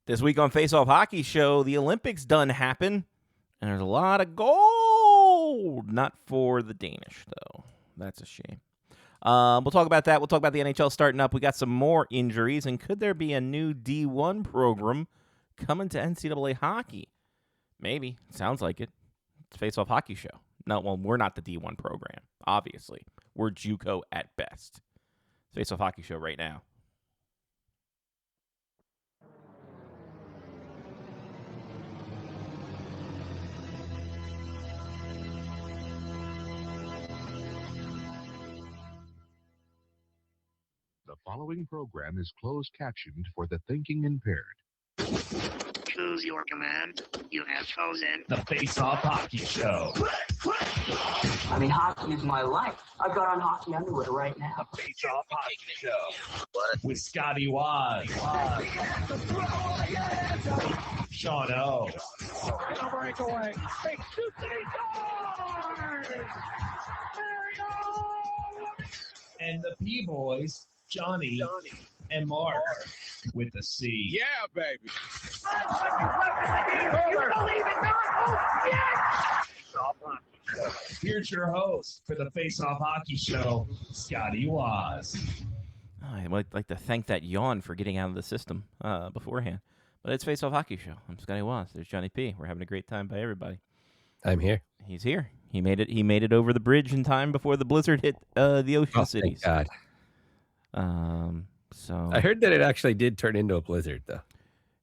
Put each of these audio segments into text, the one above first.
This week on Face Off Hockey Show, the Olympics done happen, and there's a lot of gold. Not for the Danish, though. That's a shame. We'll talk about that. We'll talk about the NHL starting up. We got some more injuries, and could there be a new D1 program coming to NCAA hockey? Maybe. Sounds like it. It's Face Off Hockey Show. No, well, we're not the D1 program, obviously. We're JUCO at best. Face Off Hockey Show right now. The following program is closed captioned for the thinking impaired. Choose your command. You have chosen the Face Off Hockey Show. I mean, hockey is my life. I've got on hockey underwear right now. The Face Off Hockey Show. With Scotty Waz. Sean O. breakaway. And the P-Boys, Johnny and Mark with the C. Yeah, baby. You believe it not? Oh, yes! Here's your host for the Face Off Hockey Show, Scotty Waz. I would like to thank that yawn for getting out of the system beforehand. But it's Face Off Hockey Show. I'm Scotty Waz. There's Johnny P. We're having a great time by everybody. I'm here. He's here. He made it. He made it over the bridge in time before the blizzard hit the Ocean Cities. Thank God. So I heard that it actually did turn into a blizzard, though.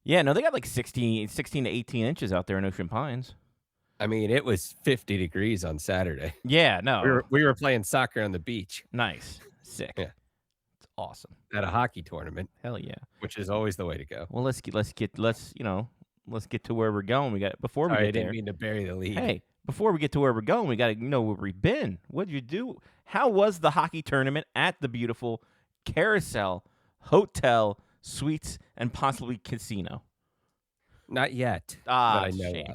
Yeah, no, they got like 16 to 18 inches out there in Ocean Pines. I mean, it was 50 degrees on Saturday. Yeah, no. We were playing soccer on the beach. Nice. Sick. Yeah. It's awesome. At a hockey tournament. Hell yeah. Which is always the way to go. Well, let's get to where we're going. We got before we Sorry, get I didn't there. mean to bury the lead. Hey, before we get to where we're going, we got to know where we've been. What'd you do? How was the hockey tournament at the beautiful Carousel Hotel, Suites, and possibly Casino? Not yet. Ah, that I know shame.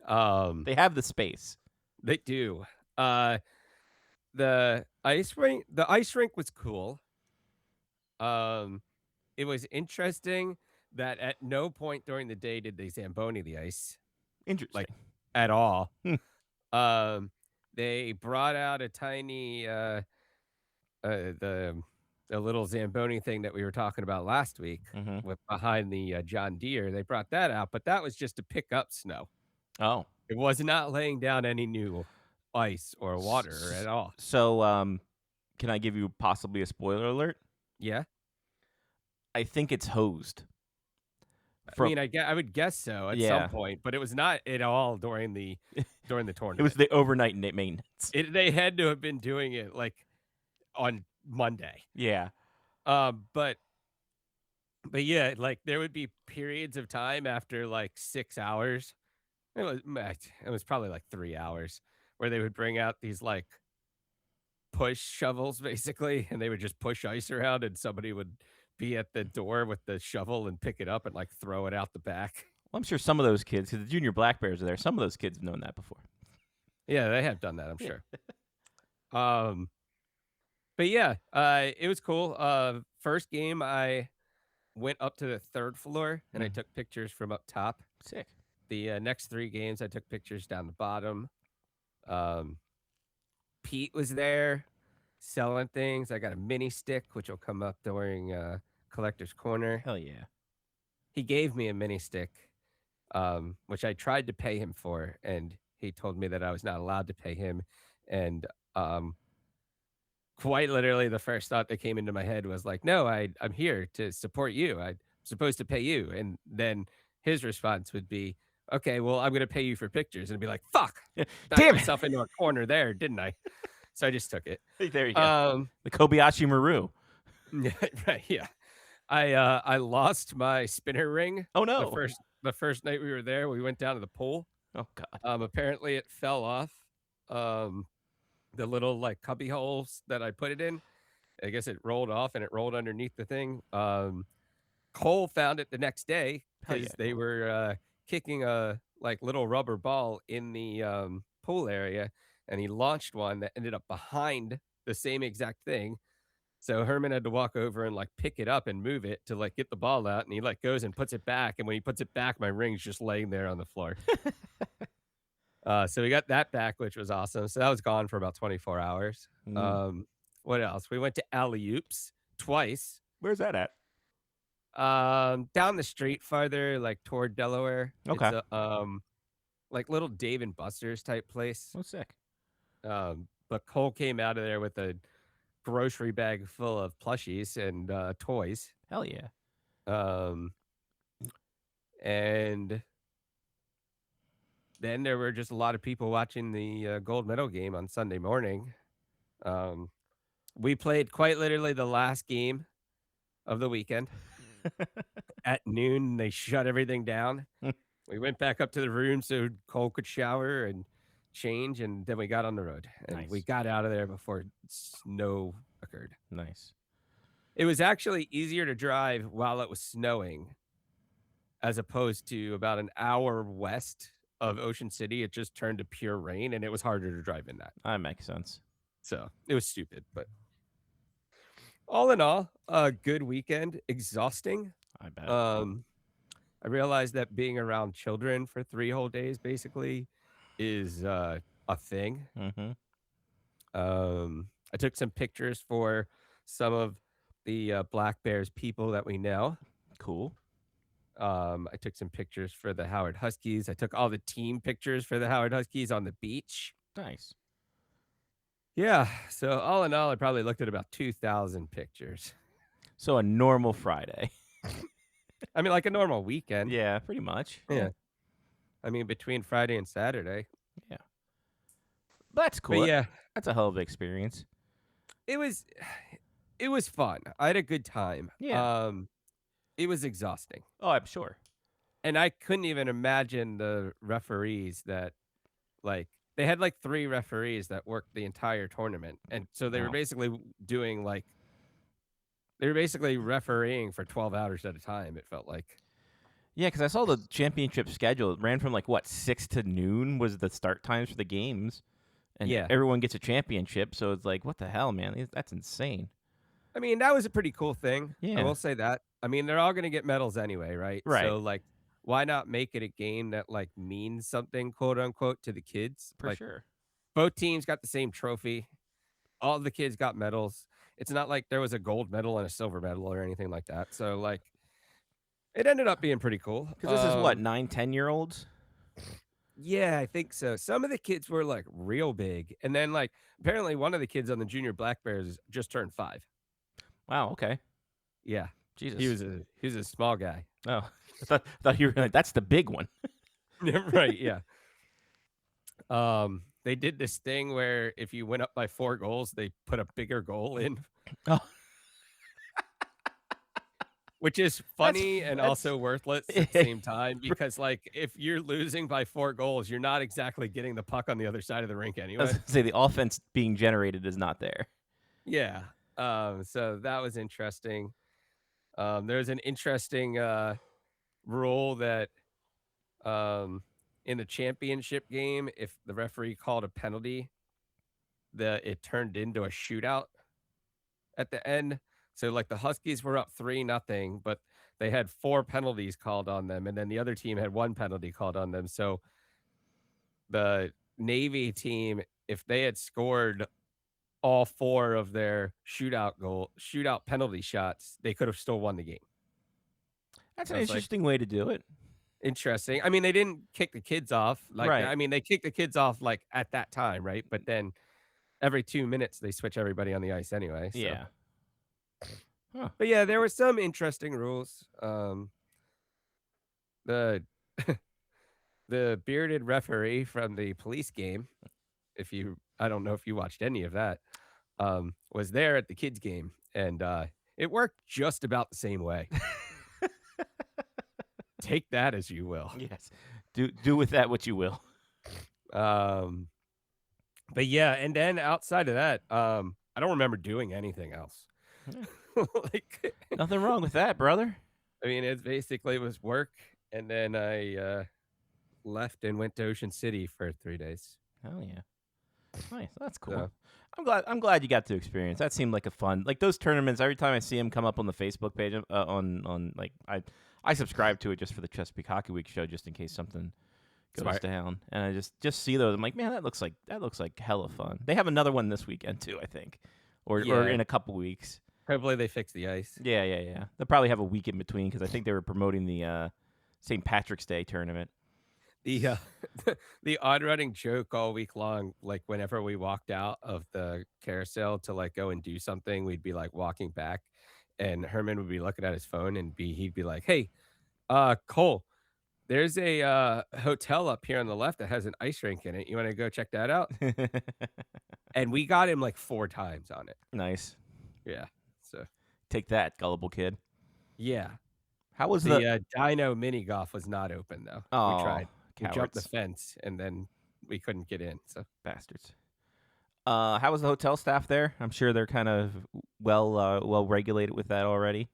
of. They have the space. They do. The ice rink was cool. It was interesting that at no point during the day did they Zamboni the ice. Interesting. Like at all. They brought out a tiny the little Zamboni thing that we were talking about last week with behind the John Deere. They brought that out, but that was just to pick up snow. Oh. It was not laying down any new ice or water at all. So, can I give you possibly a spoiler alert? Yeah. I think it's hosed. I would guess so at some point, but it was not at all during the tournament. It was the overnight maintenance. They had to have been doing it like on Monday. Yeah. But yeah, like there would be periods of time after like 6 hours. It was probably like 3 hours where they would bring out these like push shovels basically, and they would just push ice around, and somebody would be at the door with the shovel and pick it up and like throw it out the back. Well, I'm sure some of those kids, because the junior Black Bears are there, some of those kids have known that before. Yeah, they have done that, I'm sure. But yeah, it was cool. First game, I went up to the third floor and I took pictures from up top. Sick. The next 3 games, I took pictures down the bottom. Pete was there selling things. I got a mini stick, which will come up during Collector's Corner. Hell yeah. He gave me a mini stick, which I tried to pay him for, and he told me that I was not allowed to pay him. And quite literally, the first thought that came into my head was like, no, I'm here to support you. I'm supposed to pay you. And then his response would be, okay, well, I'm going to pay you for pictures. And I'd be like, fuck, damn myself into a corner there, didn't I? So I just took it. There you go. The Kobayashi Maru. Yeah, right. Yeah. I lost my spinner ring. Oh no. The first night we were there, we went down to the pool. Oh God. Apparently it fell off. The little like cubby holes that I put it in. I guess it rolled off and it rolled underneath the thing. Cole found it the next day because they were kicking a like little rubber ball in the pool area, and he launched one that ended up behind the same exact thing. So Herman had to walk over and like pick it up and move it to like get the ball out, and he like goes and puts it back, and when he puts it back, my ring's just laying there on the floor. So we got that back, which was awesome. So that was gone for about 24 hours. What else? We went to Alley-Oops twice. Where's that at? Down the street farther, like toward Delaware. Okay. It's a, like little Dave and Buster's type place. Oh, sick. But Cole came out of there with a grocery bag full of plushies and toys. Hell yeah. And then there were just a lot of people watching the gold medal game on Sunday morning. We played quite literally the last game of the weekend. At noon, they shut everything down. We went back up to the room so Cole could shower and change, and then we got on the road. And Nice. we got out of there before snow occurred. Nice. It was actually easier to drive while it was snowing as opposed to about an hour west of Ocean City. It just turned to pure rain, and it was harder to drive in that. That makes sense. So it was stupid, but all in all, a good weekend. Exhausting. I bet. I realized that being around children for 3 whole days basically is a thing. Mm-hmm. I took some pictures for some of the Black Bears people that we know. Cool. I took some pictures for the Howard Huskies. I took all the team pictures for the Howard Huskies on the beach. Nice. Yeah. So all in all, I probably looked at about 2,000 pictures. So a normal Friday. I mean, like a normal weekend. Yeah, pretty much. Yeah. I mean, between Friday and Saturday. Yeah. That's cool. But yeah, That's a hell of an experience. it was fun. I had a good time. Yeah. It was exhausting. Oh, I'm sure. And I couldn't even imagine the referees that, like, they had like 3 referees that worked the entire tournament. And so they were Wow. basically doing like, they were basically refereeing for 12 hours at a time, it felt like. Yeah, because I saw the championship schedule. It ran from 6 to noon was the start times for the games. And Yeah. everyone gets a championship. So it's like, what the hell, man? That's insane. I mean, that was a pretty cool thing. Yeah. I will say that. I mean, they're all going to get medals anyway, right? Right. So, like, why not make it a game that, like, means something, quote unquote, to the kids? For Like, sure. both teams got the same trophy. All the kids got medals. It's not like there was a gold medal and a silver medal or anything like that. So, like, it ended up being pretty cool. Because this is what, 9, 10-year-olds? Yeah, I think so. Some of the kids were, like, real big. And then, like, apparently one of the kids on the Junior Black Bears just turned 5. Wow, okay. Yeah. Jesus. He was a small guy. Oh, I thought you were like, that's the big one. Right, yeah. They did this thing where if you went up by 4 goals, they put a bigger goal in. Oh. Which is funny and that's- also worthless at the same time because, like, if you're losing by 4 goals, you're not exactly getting the puck on the other side of the rink I was anyway. going to say the offense being generated is not there. Yeah. So that was interesting. There's an interesting rule that in the championship game, if the referee called a penalty, it turned into a shootout at the end. So, like, the Huskies were up 3-0, but they had 4 penalties called on them, and then the other team had 1 penalty called on them. So the Navy team, if they had scored all 4 of their shootout penalty shots, they could have still won the game. That's So an it's like- interesting way to do it. Interesting. I mean, they didn't kick the kids off. Like, Right. I mean, they kicked the kids off like at that time, right? But then every 2 minutes they switch everybody on the ice anyway. So. Yeah. But yeah, there were some interesting rules. The the bearded referee from the police game, I don't know if you watched any of that, was there at the kids game, and it worked just about the same way. Take that as you will. Yes. Do with that what you will. But yeah, and then outside of that, I don't remember doing anything else. Like, Nothing wrong with that, brother. I mean, it basically was work, and then I left and went to Ocean City for 3 days. Hell yeah. Nice. That's cool. So- I'm glad you got to experience. That seemed like a fun, like those tournaments. Every time I see them come up on the Facebook page, on like I subscribe to it just for the Chesapeake Hockey Week show, just in case something goes Smart. down. And I just see those. I'm like, man, that looks like hella fun. They have another one this weekend too, I think, or Yeah. in a couple weeks. Hopefully they fix the ice. Yeah. They'll probably have a week in between because I think they were promoting the St. Patrick's Day tournament. The the odd running joke all week long, like whenever we walked out of the carousel to like go and do something, we'd be like walking back, and Herman would be looking at his phone and he'd be like, "Hey, Cole, there's a hotel up here on the left that has an ice rink in it. You want to go check that out?" And we got him like 4 times on it. Nice. Yeah. So Take that, gullible kid. yeah, How was the Dino mini golf was not open though. Oh, We tried. We jumped the cowards. fence and then we couldn't get in. So Bastards. How was the hotel staff there? I'm sure they're kind of well regulated with that already.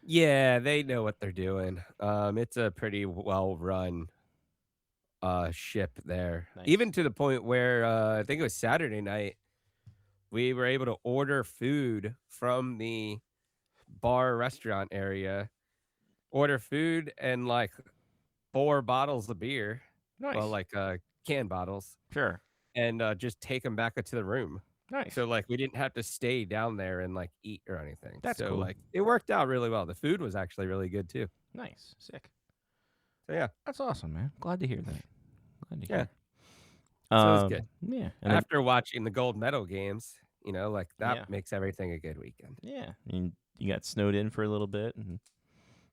yeah, they know what they're doing. It's a pretty well run ship there. Nice. Even to the point where I think it was Saturday night, we were able to order food from the bar restaurant area, order food and like 4 bottles of beer. Nice. Well, like can bottles, Sure. and just take them back to the room. Nice. So like we didn't have to stay down there and like eat or anything. That's so cool. like it worked out really well. The food was actually really good too. Nice. Sick. So yeah, That's awesome, man. Glad to hear that. Glad to Yeah. hear. So it was good. Yeah. And then, after watching the gold medal games, like that Yeah. makes everything a good weekend. yeah. You got snowed in for a little bit, and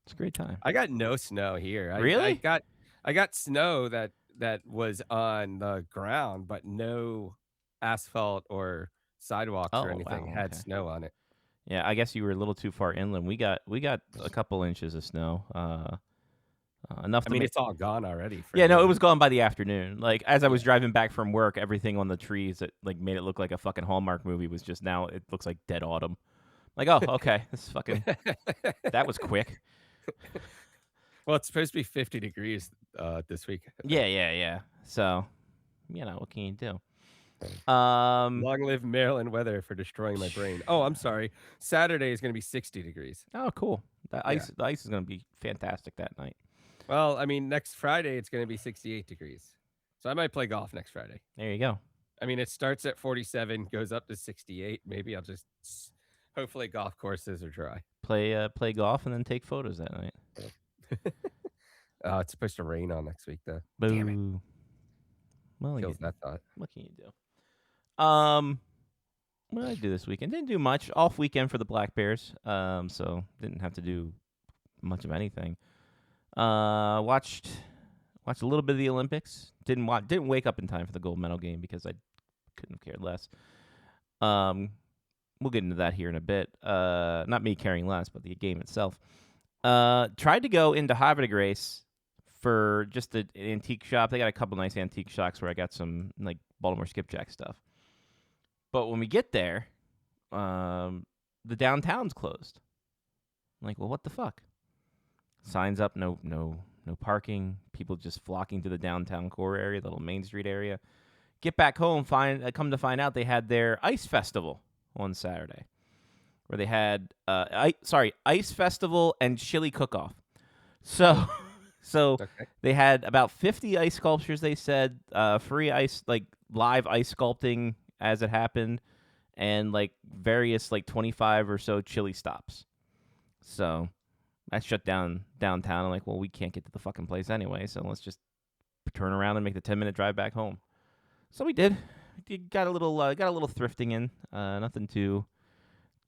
it's a great time. I got no snow here. Really? I got snow that was on the ground, but no asphalt or sidewalks Oh, or anything wow, had okay. snow on it. Yeah, I guess you were a little too far inland. We got a couple inches of snow. Enough I to mean, make. it's all gone already. For Yeah, no, me. it was gone by the afternoon. Like as I was driving back from work, everything on the trees that like made it look like a fucking Hallmark movie was just now. It looks like dead autumn. Like, oh, okay, this is fucking. That was quick. Well, it's supposed to be 50 degrees this week. Yeah. So, what can you do? Long live Maryland weather for destroying my brain. Oh, I'm sorry. Saturday is going to be 60 degrees. Oh, cool. The Yeah. ice is gonna be fantastic that night. Well, I mean, next Friday it's going to be 68 degrees. So I might play golf next Friday. There you go. I mean, it starts at 47, goes up to 68. Maybe I'll just hopefully golf courses are dry. Play golf and then take photos that night. It's supposed to rain on next week though. Boo. Damn it. Well, Kills that thought. what can you do? What did I do this weekend? Didn't do much. Off weekend for the Black Bears. So didn't have to do much of anything. Watched a little bit of the Olympics. Didn't wake up in time for the gold medal game because I couldn't have cared less. We'll get into that here in a bit. Not me caring less, but the game itself. Tried to go into Havre Grace for just the antique shop. They got a couple nice antique shops where I got some like Baltimore skipjack stuff. But when we get there, the downtown's closed. I'm like, well, what the fuck? Signs up, no parking. People just flocking to the downtown core area, the little Main Street area. Get back home, come to find out they had their ice festival on Saturday, where they had ice festival and chili cook-off. So Okay. they had about 50 ice sculptures. They said free ice, like live ice sculpting as it happened, and like various like 25 or so chili stops. So that shut down downtown. I'm like, well, we can't get to the fucking place anyway, so let's just turn around and make the 10-minute drive back home. So we did. We got a little thrifting in. Nothing too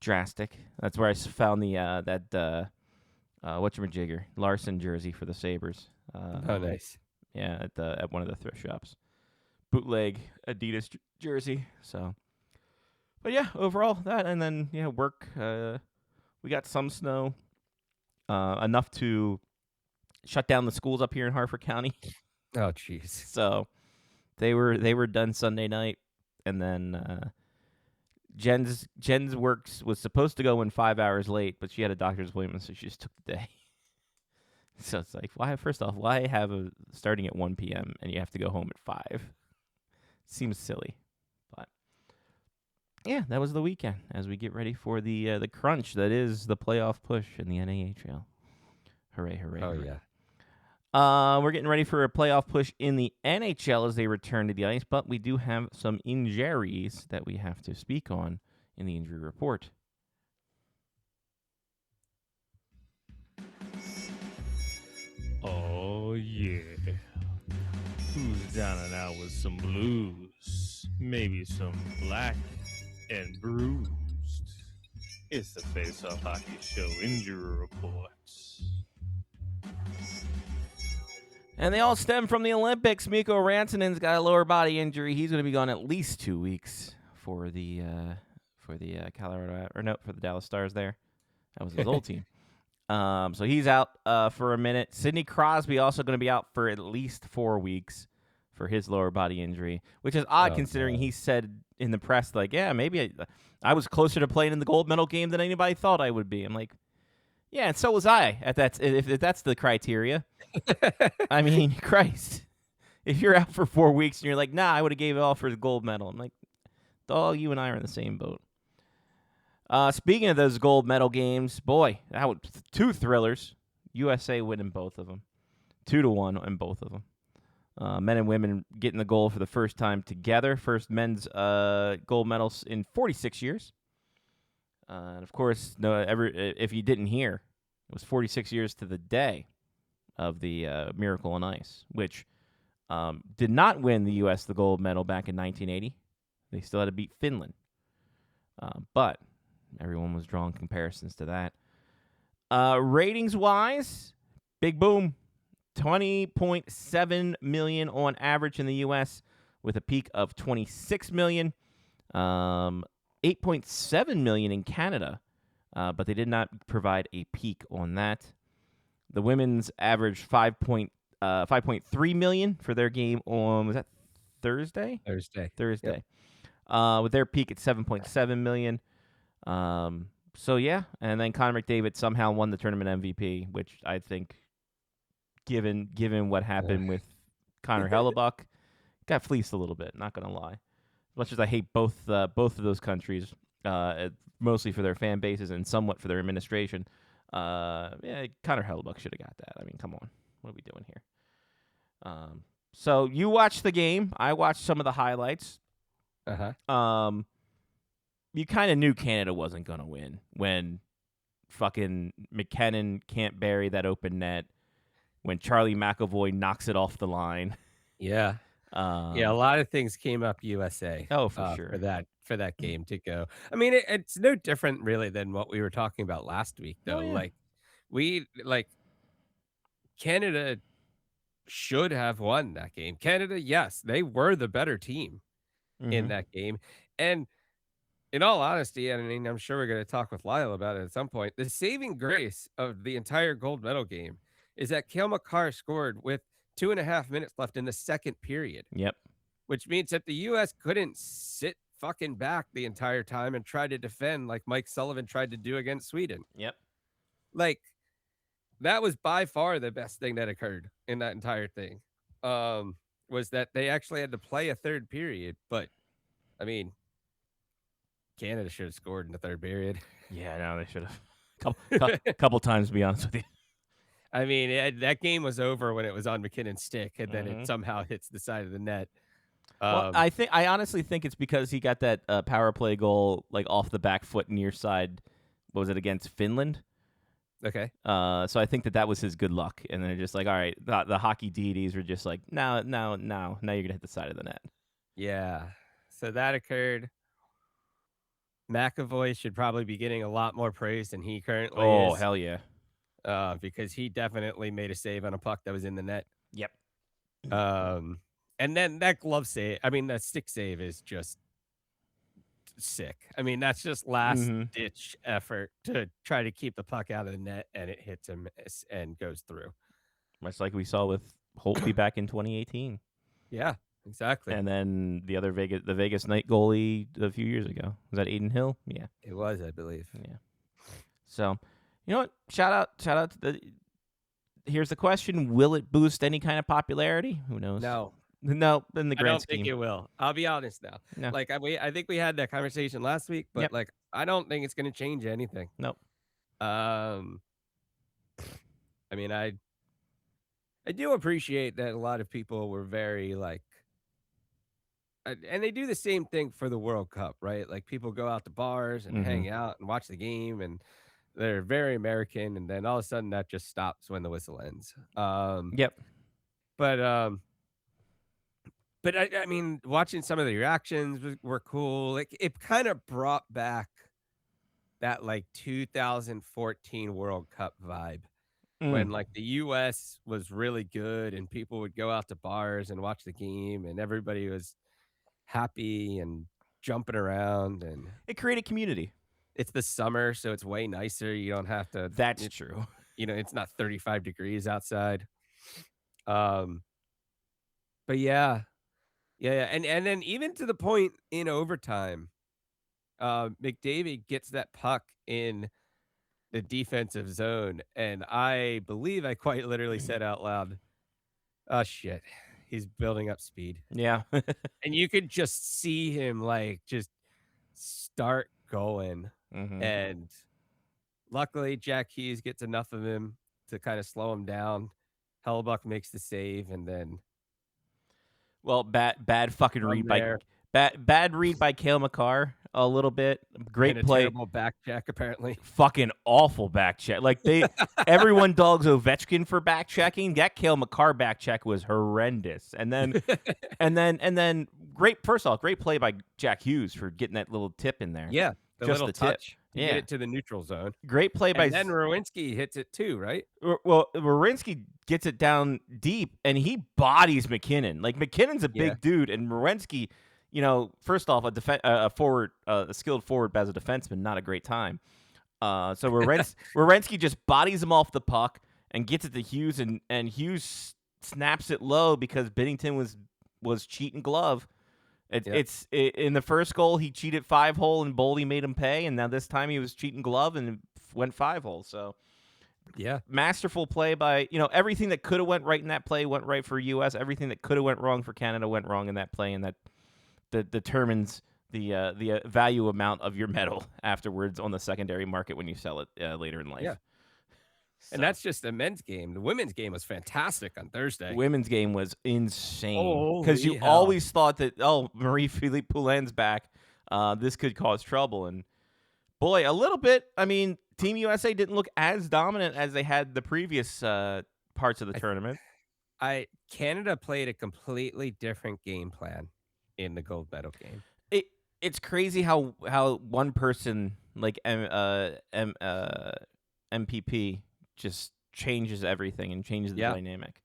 drastic. That's where I found the whatchamajigger Larson jersey for the Sabres. Oh, nice. Yeah, at one of the thrift shops. Bootleg Adidas jersey. So, but yeah, overall that, and then work. We got some snow, enough to shut down the schools up here in Harford County. Oh, jeez. So they were done Sunday night, and then Jen's works was supposed to go in 5 hours late, but she had a doctor's appointment, so she just took the day. So it's like, why? First off, why have a starting at 1 p.m. and you have to go home at 5? Seems silly, Yeah, that was the weekend as we get ready for the crunch that is the playoff push in the NAHL. Hooray, hooray, Oh, hooray. yeah. We're getting ready for a playoff push in the NHL as they return to the ice, but we do have some injuries that we have to speak on in the injury report. Oh, yeah. Who's down and out with some blues? Maybe some black and bruised. It's the Face Off Hockey Show injury reports. And they all stem from the Olympics. Mikko Rantanen's got a lower body injury. He's going to be gone at least 2 weeks for the Colorado for the Dallas Stars. There, that was his old team. So he's out for a minute. Sidney Crosby also going to be out for at least 4 weeks for his lower body injury, which is odd considering he said in the press, like, yeah, maybe I was closer to playing in the gold medal game than anybody thought I would be. I'm like, yeah, and so was I. If that's the criteria. I mean, Christ. If you're out for 4 weeks and you're like, nah, I would have gave it all for the gold medal. I'm like, dog, you and I are in the same boat. Speaking of those gold medal games, boy, that was 2 thrillers. USA winning both of them. 2-1 in both of them. Men and women getting the gold for the first time together. First men's gold medals in 46 years. And of course, if you didn't hear, it was 46 years to the day of the Miracle on Ice, which did not win the U.S. the gold medal back in 1980. They still had to beat Finland. But everyone was drawing comparisons to that. Ratings-wise, big boom. 20.7 million on average in the U.S. with a peak of 26 million. 8.7 million in Canada, but they did not provide a peak on that. The women's averaged 5.3 million for their game on, was that Thursday? Thursday. Yep. With their peak at 7.7 million. So yeah, and then Connor McDavid somehow won the tournament MVP, which I think, given what happened with Connor Hellebuck, got fleeced a little bit. Not gonna lie. As much as I hate both of those countries, mostly for their fan bases and somewhat for their administration, yeah, Connor Hellebuck should have got that. I mean, come on, what are we doing here? So you watched the game. I watched some of the highlights. You kind of knew Canada wasn't going to win when fucking McKinnon can't bury that open net, when Charlie McAvoy knocks it off the line. Yeah. Yeah, a lot of things came up USA. Oh, for sure. For that game to go. I mean, it's no different really than what we were talking about last week, though. Oh, yeah. Canada should have won that game. Canada, yes, they were the better team in that game. And in all honesty, I mean, I'm sure we're going to talk with Lyle about it at some point. The saving grace of the entire gold medal game is that Cale Makar scored with 2.5 minutes left in the second period. Yep. Which means that the U.S. couldn't sit fucking back the entire time and try to defend like Mike Sullivan tried to do against Sweden. Yep. Like, that was by far the best thing that occurred in that entire thing. Was that they actually had to play a third period. But, I mean, Canada should have scored in the third period. Yeah, no, they should have. Couple times, to be honest with you. I mean, that game was over when it was on McKinnon's stick, and then it somehow hits the side of the net. Well, I honestly think it's because he got that power play goal like off the back foot near side. What was it, against Finland? Okay. So I think that was his good luck, and then they're just like, all right, the hockey deities were just like, now you're gonna hit the side of the net. Yeah. So that occurred. McAvoy should probably be getting a lot more praise than he currently is. Oh, hell yeah. Because he definitely made a save on a puck that was in the net. Yep. And then that glove save, I mean, that stick save is just sick. I mean, that's just last ditch effort to try to keep the puck out of the net, and it hits him and goes through. Much like we saw with Holtby back in 2018. Yeah, exactly. And then the Vegas Knight goalie a few years ago. Was that Aiden Hill? Yeah. It was, I believe. Yeah. So, you know what? Shout out to here's the question. Will it boost any kind of popularity? Who knows? No. No, in the I grand don't think scheme. it will. I'll be honest now. No. Like I think we had that conversation last week, but Yep. like I don't think it's going to change anything. Nope. Um, I mean, I do appreciate that a lot of people were very like, and they do the same thing for the World Cup, right? Like people go out to bars and hang out and watch the game, and they're very American. And then all of a sudden, that just stops when the whistle ends. Yep. But I mean, watching some of the reactions were cool. Like it kind of brought back that like 2014 World Cup vibe when like the US was really good and people would go out to bars and watch the game and everybody was happy and jumping around, and It created community. it's the summer, so it's way nicer. You don't have to That's true. You know, it's not 35 degrees outside. But yeah. And then even to the point in overtime, McDavid gets that puck in the defensive zone, and I believe I quite literally said out loud, "Oh shit, he's building up speed." Yeah. And you could just see him like just start going. And luckily Jack Hughes gets enough of him to kind of slow him down. Hellebuck makes the save, and then Well, bad fucking from read there, bad read by Cale Makar a little bit. Great and a play. terrible back check apparently. Fucking awful back check. Like everyone dogs Ovechkin for back checking. That Cale Makar back check was horrendous. And then great play by Jack Hughes for getting that little tip in there. Yeah, the Just little the tip. touch to get it to the neutral zone. Great play by And then Rowinski hits it too, right? Well, Werenski gets it down deep, and he bodies McKinnon. Like, McKinnon's a big dude, and Werenski, you know, first off, a skilled forward as a defenseman, not a great time. So Werenski just bodies him off the puck and gets it to Hughes, and Hughes snaps it low because Binnington was cheating glove. It's in the first goal he cheated 5-hole and Boldy made him pay, and now this time he was cheating glove and went 5-hole. So yeah, masterful play by, you know, everything that could have went right in that play went right for US. Everything that could have went wrong for Canada went wrong in that play, and that determines the value amount of your medal afterwards on the secondary market when you sell it later in life. Yeah. So. And that's just the men's game. The women's game was fantastic on Thursday. Women's game was insane because you always thought that, Marie-Philippe Poulin's back. This could cause trouble. And boy, a little bit. I mean, Team USA didn't look as dominant as they had the previous parts of the tournament. Canada played a completely different game plan in the gold medal game. It's crazy how one person like MPP just changes everything and changes the dynamic.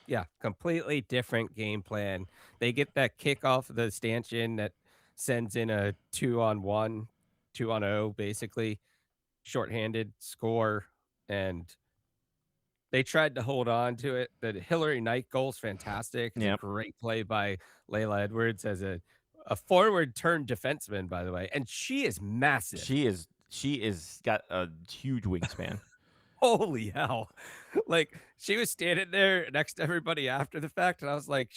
Yeah, completely different game plan. They get that kick off the stanchion that sends in a 2-on-1, 2-on-0, basically shorthanded score, and they tried to hold on to it. The Hillary Knight goal's fantastic. It's a great play by Layla Edwards as a forward turned defenseman, by the way, and she is massive. She is got a huge wingspan. Holy hell. Like, she was standing there next to everybody after the fact, and I was like,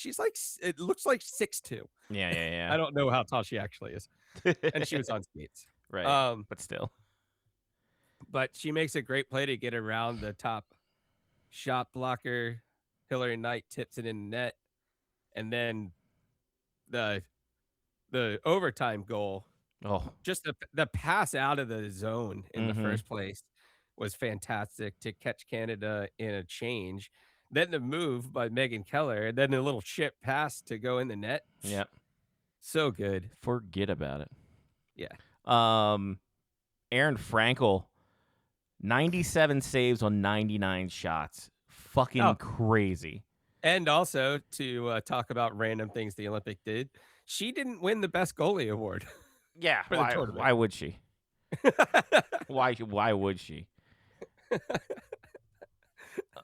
it looks like 6'2". Yeah. I don't know how tall she actually is. And she was on skates. Right. But still. But she makes a great play to get around the top shot blocker. Hillary Knight tips it in the net. And then the overtime goal, just the pass out of the zone in the first place was fantastic to catch Canada in a change. Then the move by Megan Keller, and then the little chip pass to go in the net. Yep. So good. Forget about it. Yeah. Aaron Frankel, 97 saves on 99 shots. Fucking crazy. And also to talk about random things the Olympic did, she didn't win the best goalie award. Yeah. Why would she? Why would she?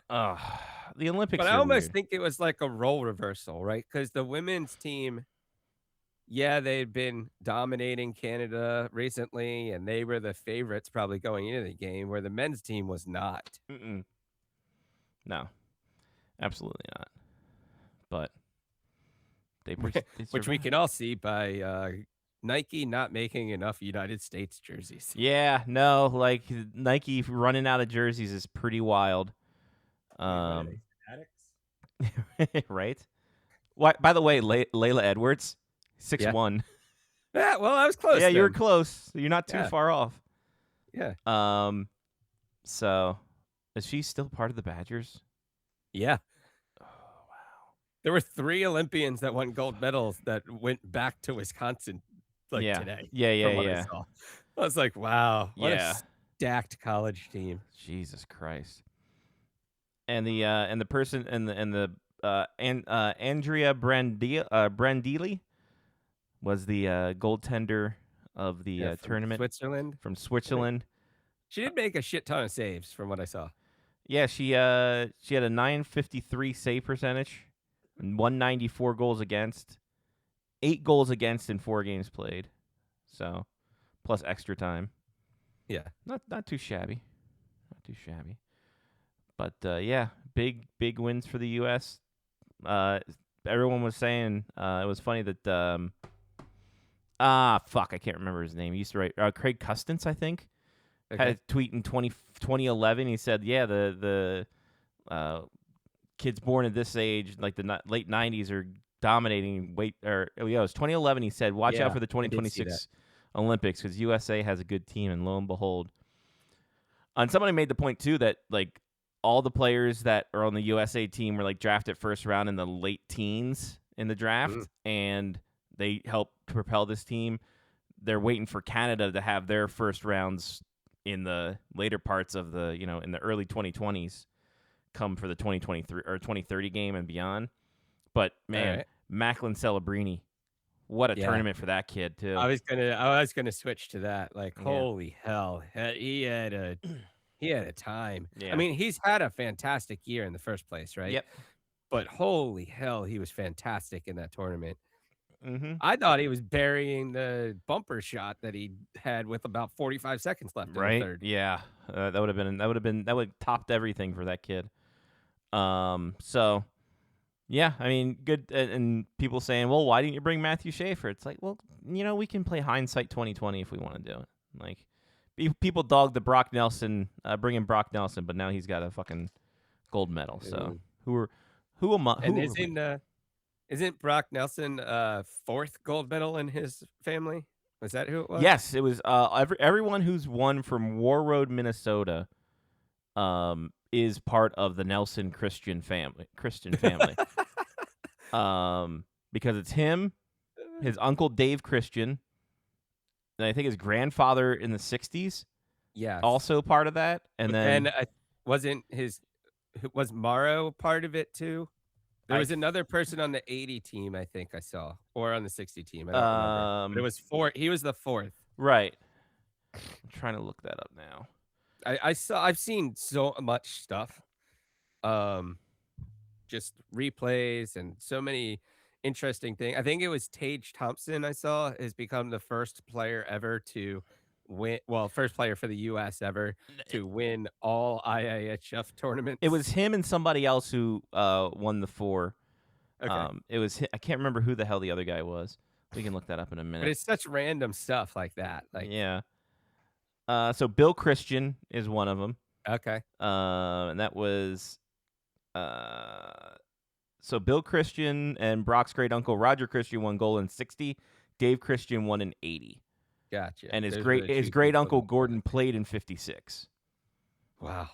The Olympics. But I almost think it was like a role reversal, right? Because the women's team, they'd been dominating Canada recently, and they were the favorites probably going into the game, where the men's team was not. No, absolutely not. But Which we can all see by Nike not making enough United States jerseys. Yeah, no, like Nike running out of jerseys is pretty wild. Right? What? By the way, Layla Edwards, 6'1". Yeah, well, I was close. Yeah, you were then. close. You're not too far off. Yeah. So, is she still part of the Badgers? Yeah. Oh, wow. There were 3 Olympians that won gold medals that went back to Wisconsin today. From what I saw. I was like, wow, what a stacked college team. Jesus Christ. And the person Andrea Brandili was the goaltender of the tournament from Switzerland. She did make a shit ton of saves from what I saw. Yeah, she had a .953 save percentage and 194 goals against, 8 goals against in 4 games played. So, plus extra time. Yeah. Not too shabby. Not too shabby. But yeah, big wins for the US. Everyone was saying it was funny that I can't remember his name. He used to write Craig Custance, I think. Had a tweet in 2011. He said, "Yeah, the kids born at this age, like the late 90s, are dominating." It was 2011. He said, "Watch out for the 2026 Olympics because USA has a good team." And lo and behold, and somebody made the point too that like all the players that are on the USA team were like drafted first round in the late teens in the draft, and they helped to propel this team. They're waiting for Canada to have their first rounds in the later parts of the, in the early 2020s come for the 2023 or 2030 game and beyond. But man, Macklin Celebrini, what a tournament for that kid too. I was gonna switch to that. Like, holy hell, he had a time. Yeah. I mean, he's had a fantastic year in the first place, right? Yep. But holy hell, he was fantastic in that tournament. Mm-hmm. I thought he was burying the bumper shot that he had with about 45 seconds left in the third. Yeah, that would have topped everything for that kid. So yeah, I mean, good. And people saying, well, why didn't you bring Matthew Schaefer? It's like, well, we can play hindsight 2020 if we want to do it. Like, people dogged the bringing Brock Nelson, but now he's got a fucking gold medal. So who am I? And isn't Brock Nelson 4th gold medal in his family? Was that who it was? Yes, it was. Everyone who's won from War Road, Minnesota, is part of the Nelson Christian family. Because it's him, his uncle Dave Christian, and I think his grandfather in the 60s. Yeah, also part of that. And then was Morrow part of it too? There was another person on the 80 team, I think I saw, or on the 60 team. I don't remember. But it was 4. He was the 4th. Right. I'm trying to look that up now. I've seen so much stuff, just replays and so many interesting things. I think it was Tage Thompson I saw has become the first player ever to win. Well, first player for the U.S. ever to win all IIHF tournaments. It was him and somebody else who won the 4. Okay. It was I can't remember who the hell the other guy was. We can look that up in a minute. But it's such random stuff like that. Like, yeah. So Bill Christian is one of them. Okay. And that was so Bill Christian and Brock's great uncle Roger Christian won gold in 60. Dave Christian won in 80. Gotcha. And his great uncle Gordon played in 56. Wow.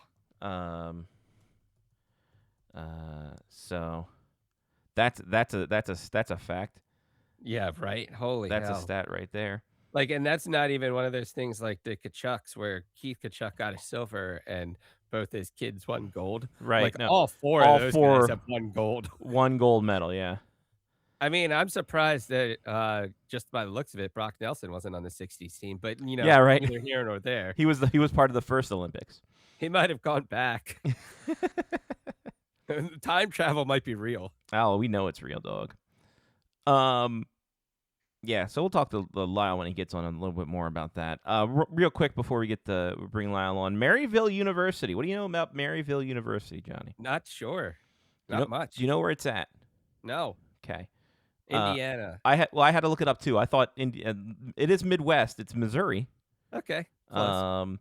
So that's a fact. Yeah, right. Holy hell. That's a stat right there. Like, and that's not even one of those things like the Kachucks where Keith Kachuk got a silver and both his kids won gold. Right. Like all four of those guys have won gold. One gold medal, yeah. I mean, I'm surprised that just by the looks of it, Brock Nelson wasn't on the 60s team, but yeah, right. Neither here nor there. He was part of the first Olympics. He might have gone back. Time travel might be real. Oh, we know it's real, dog. Yeah, so we'll talk to Lyle when he gets on a little bit more about that. Real quick before we bring Lyle on, Maryville University. What do you know about Maryville University, Johnny? Not sure. Not much. Do you know where it's at? No. Okay. Indiana. I had to look it up too. I thought it is Midwest. It's Missouri. Okay. Close.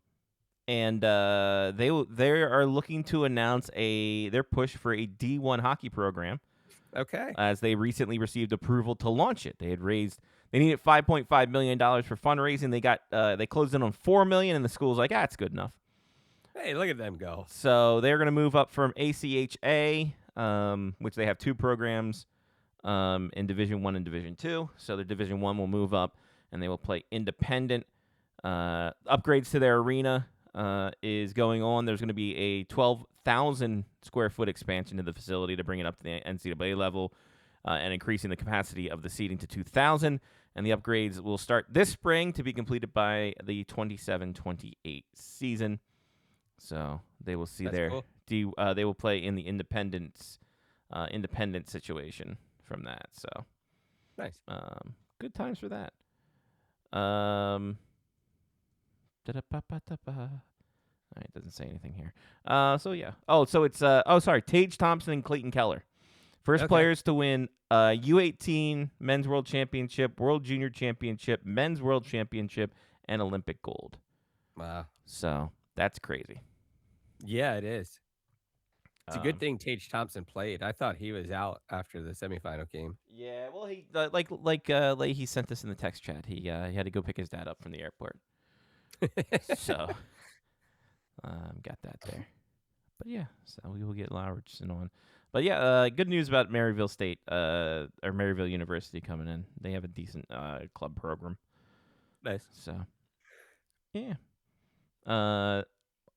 And they are looking to announce their push for a D1 hockey program. Okay. As they recently received approval to launch it. They needed $5.5 million for fundraising. They closed in on $4 million, and the school's like, it's good enough. Hey, look at them go. So they're going to move up from ACHA, which they have 2 programs in Division 1 and Division 2. So their Division 1 will move up, and they will play independent. Upgrades to their arena is going on. There's going to be a 12,000 square foot expansion to the facility to bring it up to the NCAA level and increasing the capacity of the seating to 2,000. And the upgrades will start this spring to be completed by the 27-28 season. So they will see That's cool. they will play in the independent situation from that. So Nice. Good times for that. It doesn't say anything here. So yeah. Oh, so it's sorry, Tage Thompson and Clayton Keller. First players to win U18 Men's World Championship, World Junior Championship, Men's World Championship, and Olympic gold. Wow. So that's crazy. Yeah, it is. It's a good thing Tage Thompson played. I thought he was out after the semifinal game. Yeah, well, he he sent us in the text chat. He had to go pick his dad up from the airport. So got that there. But yeah, so we will get Lyle Richardson on. But yeah, good news about Maryville State or Maryville University coming in. They have a decent club program. Nice. So yeah.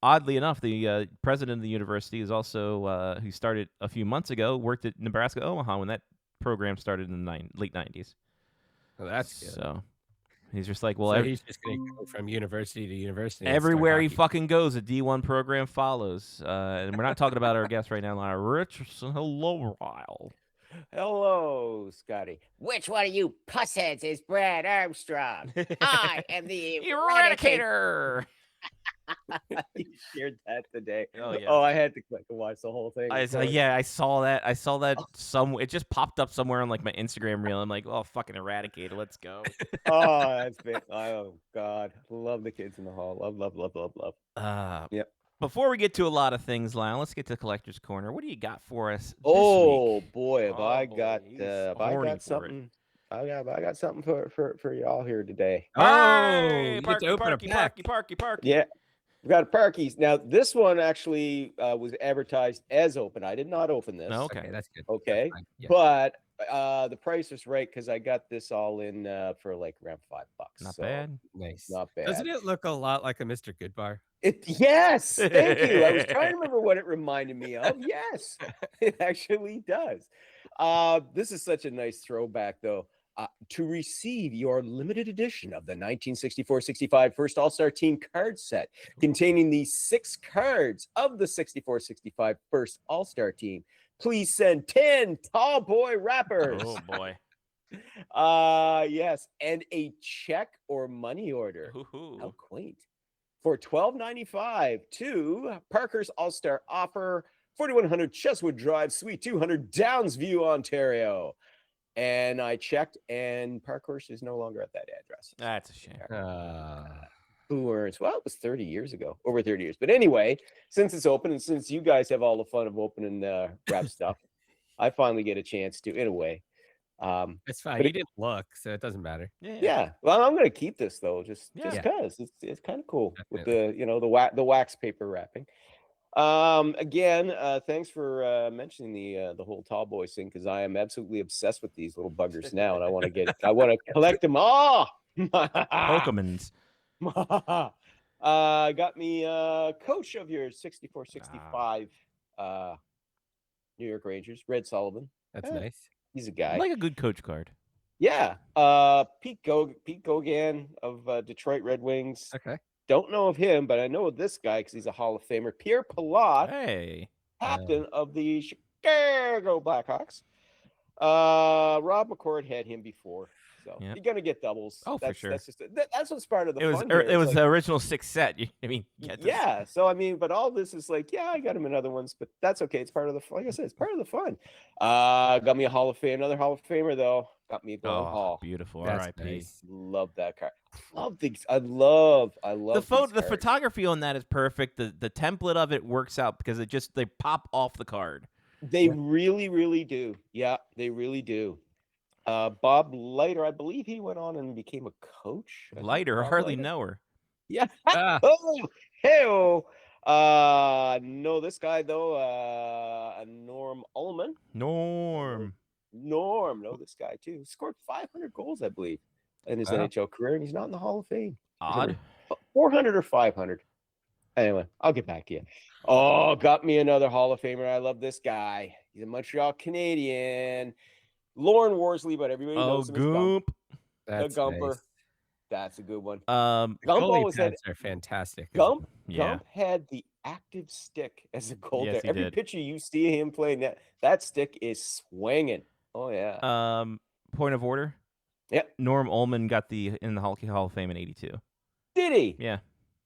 Oddly enough, the president of the university is also who started a few months ago, worked at Nebraska Omaha when that program started in the late 90s. Oh, that's good. So he's just like, well, so he's just going to go from university to university. Everywhere he fucking goes, a D1 program follows. And we're not talking about our guest right now, Lyle Richardson. Hello, Lyle. Hello, Scotty. Which one of you pussheads is Brad Armstrong? I am the Eradicator. You shared that today. Oh yeah. Oh, I had to click and watch the whole thing. I saw that. It just popped up somewhere on like my Instagram reel. I'm like, oh, fucking Eradicator, let's go. Oh, that's big. Oh God, love the kids in the hall. Love. Yep. Before we get to a lot of things, Lyle, let's get to Collector's Corner. What do you got for us? Oh this week? boy, have I boy, got he's have I horny got for something. I got something for y'all here today. Hey, you get to open a pack. Parky. Yeah. We've got a Parkies. Now, this one actually was advertised as open. I did not open this. No, okay, that's good. Okay. That's yeah. But the price was right because I got this all in for like around $5. Not so bad. Nice. Not bad. Doesn't it look a lot like a Mr. Goodbar? Yes. Thank you. I was trying to remember what it reminded me of. Yes, it actually does. This is such a nice throwback, though. To receive your limited edition of the 1964-65 First All-Star Team card set containing the 6 cards of the 64-65 First All-Star Team, please send 10 tall boy wrappers. Oh boy. Yes, and a check or money order. Ooh. How quaint. For $12.95 to Parker's All-Star Offer, 4100 Cheswood Drive, Suite 200, Downsview, Ontario. And I checked, and Parkhurst is no longer at that address. That's a shame. Who earns? Well, it was 30 years ago, over 30 years. But anyway, since it's open, and since you guys have all the fun of opening wrap stuff, I finally get a chance to, in a way. It's fine. You didn't look, so it doesn't matter. Yeah. Well, I'm going to keep this though, just because it's kind of cool with the wax paper wrapping. Again, thanks for mentioning the whole tall boy thing, because I am absolutely obsessed with these little buggers now, and I want to collect them all. Pokemons. Got me coach of your 64-65 New York Rangers, Red Sullivan. That's nice. He's a guy. I like a good coach card. Yeah. Pete Gauguin of Detroit Red Wings. Okay. Don't know of him, but I know of this guy because he's a Hall of Famer. Pierre Pilote, Hey. captain of the Chicago Blackhawks. Rob McCord had him before. So Yep. you're gonna get doubles. Oh, for sure. That's just that's what's part of the It was fun. Here. it It's was like, the original 6 set. I mean, get this. yeah. So I mean, but all this is like, yeah, I got him in other ones, but that's okay. It's part of the like I said, it's part of the fun. Got me a Hall of Fame, another Hall of Famer though. Got me a Glenn Oh, Hall. beautiful. That's R.I.P. nice. Love that card. Love these. I love The these cards. photography on that is perfect. The template of it works out because they pop off the card. They really, really do. Yeah, they really do. Bob Leiter, I believe he went on and became a coach. I think Lighter, I Bob hardly Leiter. know her. Yeah. Ah. Oh, hell. No, this guy though, Norm Ullman. Norm. Know this guy too. Scored 500 goals, I believe, in his Wow. NHL career, and he's not in the Hall of Fame. Odd. 400 or 500. Anyway, I'll get back to you. Oh, got me another Hall of Famer. I love this guy. He's a Montreal Canadian. Lauren Worsley, but everybody Oh, knows him as Gump. Goop. That's Gumper. nice. That's a good one. Um, Gump Goalie always had pads are fantastic. Gump. Yeah. Gump had the active stick as a goal Yes, there. he Every did. picture you see him playing that stick is swinging. Oh yeah. Point of order. Yep. Norm Ullman got in the Hockey Hall of Fame in '82. Did he? Yeah.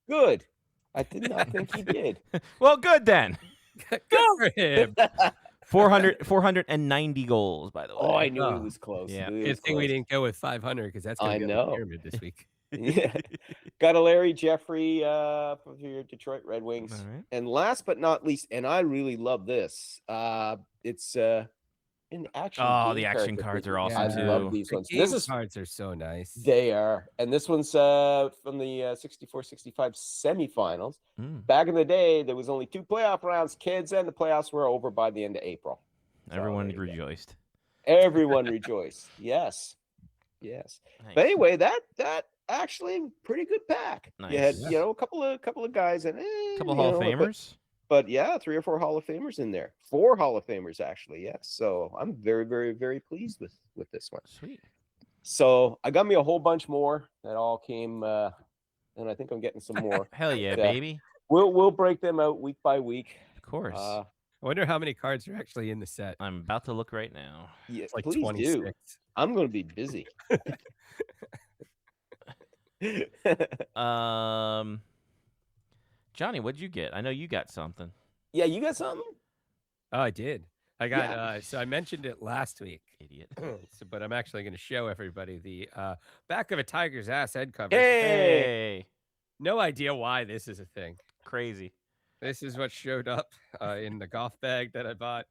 Good. I did not think he did. Well, good then. Good for him. 490 goals, by the way. Oh, I knew he Oh. was close. Yeah. Knew he Good was thing we close. didn't go with 500 because that's I going to be on know. the pyramid this week. Yeah. Got a Larry Jeffrey from your Detroit Red Wings. All right. And last but not least, and I really love this. It's an action. Oh, game the action character cards figure. are awesome I too. love these The ones. game This is cards are so nice. they are, and this one's from the 64-65 semifinals. Back in the day, there was only 2 playoff rounds, kids, and the playoffs were over by the end of April. Everyone there you go. rejoiced. Everyone rejoiced. Yes. Nice. But anyway, that actually pretty good pack. You had Nice. a couple of guys and Couple Hall of Famers. but yeah, 3 or 4 Hall of Famers in there. 4 Hall of Famers actually. Yes. So I'm very, very, very pleased with this one. Sweet. So I got me a whole bunch more that all came, and I think I'm getting some more. Hell yeah, Yeah. baby. We'll break them out week by week. Of course. I wonder how many cards are actually in the set. I'm about to look right now. Yeah, It's like please 26. do. I'm going to be busy. Johnny, what'd you get? I know you got something. Yeah, you got something? Oh, I did. I got Yeah. so I mentioned it last week. Idiot. But I'm actually going to show everybody the back of a tiger's ass head cover. Hey, No idea why this is a thing. crazy. This is what showed up in the golf bag that I bought.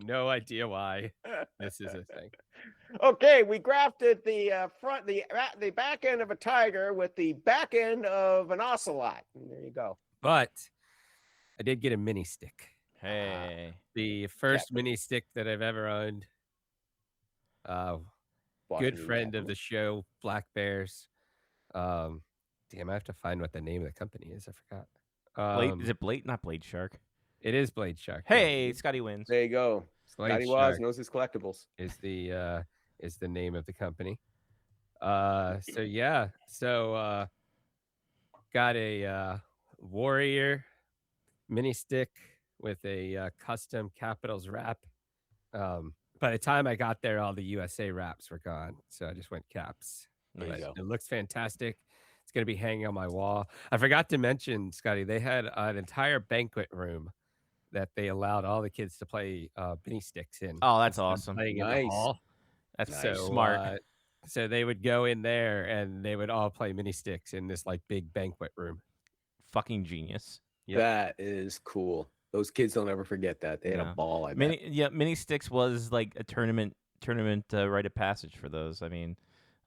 No idea why this is a thing. Okay, we grafted the the back end of a tiger with the back end of an ocelot. And there you go. But I did get a mini stick. Hey. The first mini stick that I've ever owned. Good friend of the show, Black Bears. Damn, I have to find what the name of the company is. I forgot. Blade, is it Blade? Not Blade Shark. It is Blade Shark. yeah. Hey, Scotty wins. There you go. Blade Scotty Waz Shark knows his collectibles. is the name of the company. So yeah, so got a Warrior mini stick with a custom Capitals wrap. By the time I got there, all the USA wraps were gone, so I just went Caps. There you But go. it looks fantastic. It's going to be hanging on my wall. I forgot to mention, Scotty, they had an entire banquet room that they allowed all the kids to play mini sticks in. Oh, that's instead of awesome. Playing in the Nice. hall. That's So smart. so they would go in there and they would all play mini sticks in this like big banquet room. Fucking genius. Yep. That is cool. Those kids don't ever forget that. They had Yeah. a ball. I bet. Mini Sticks was like a tournament rite of passage for those. I mean,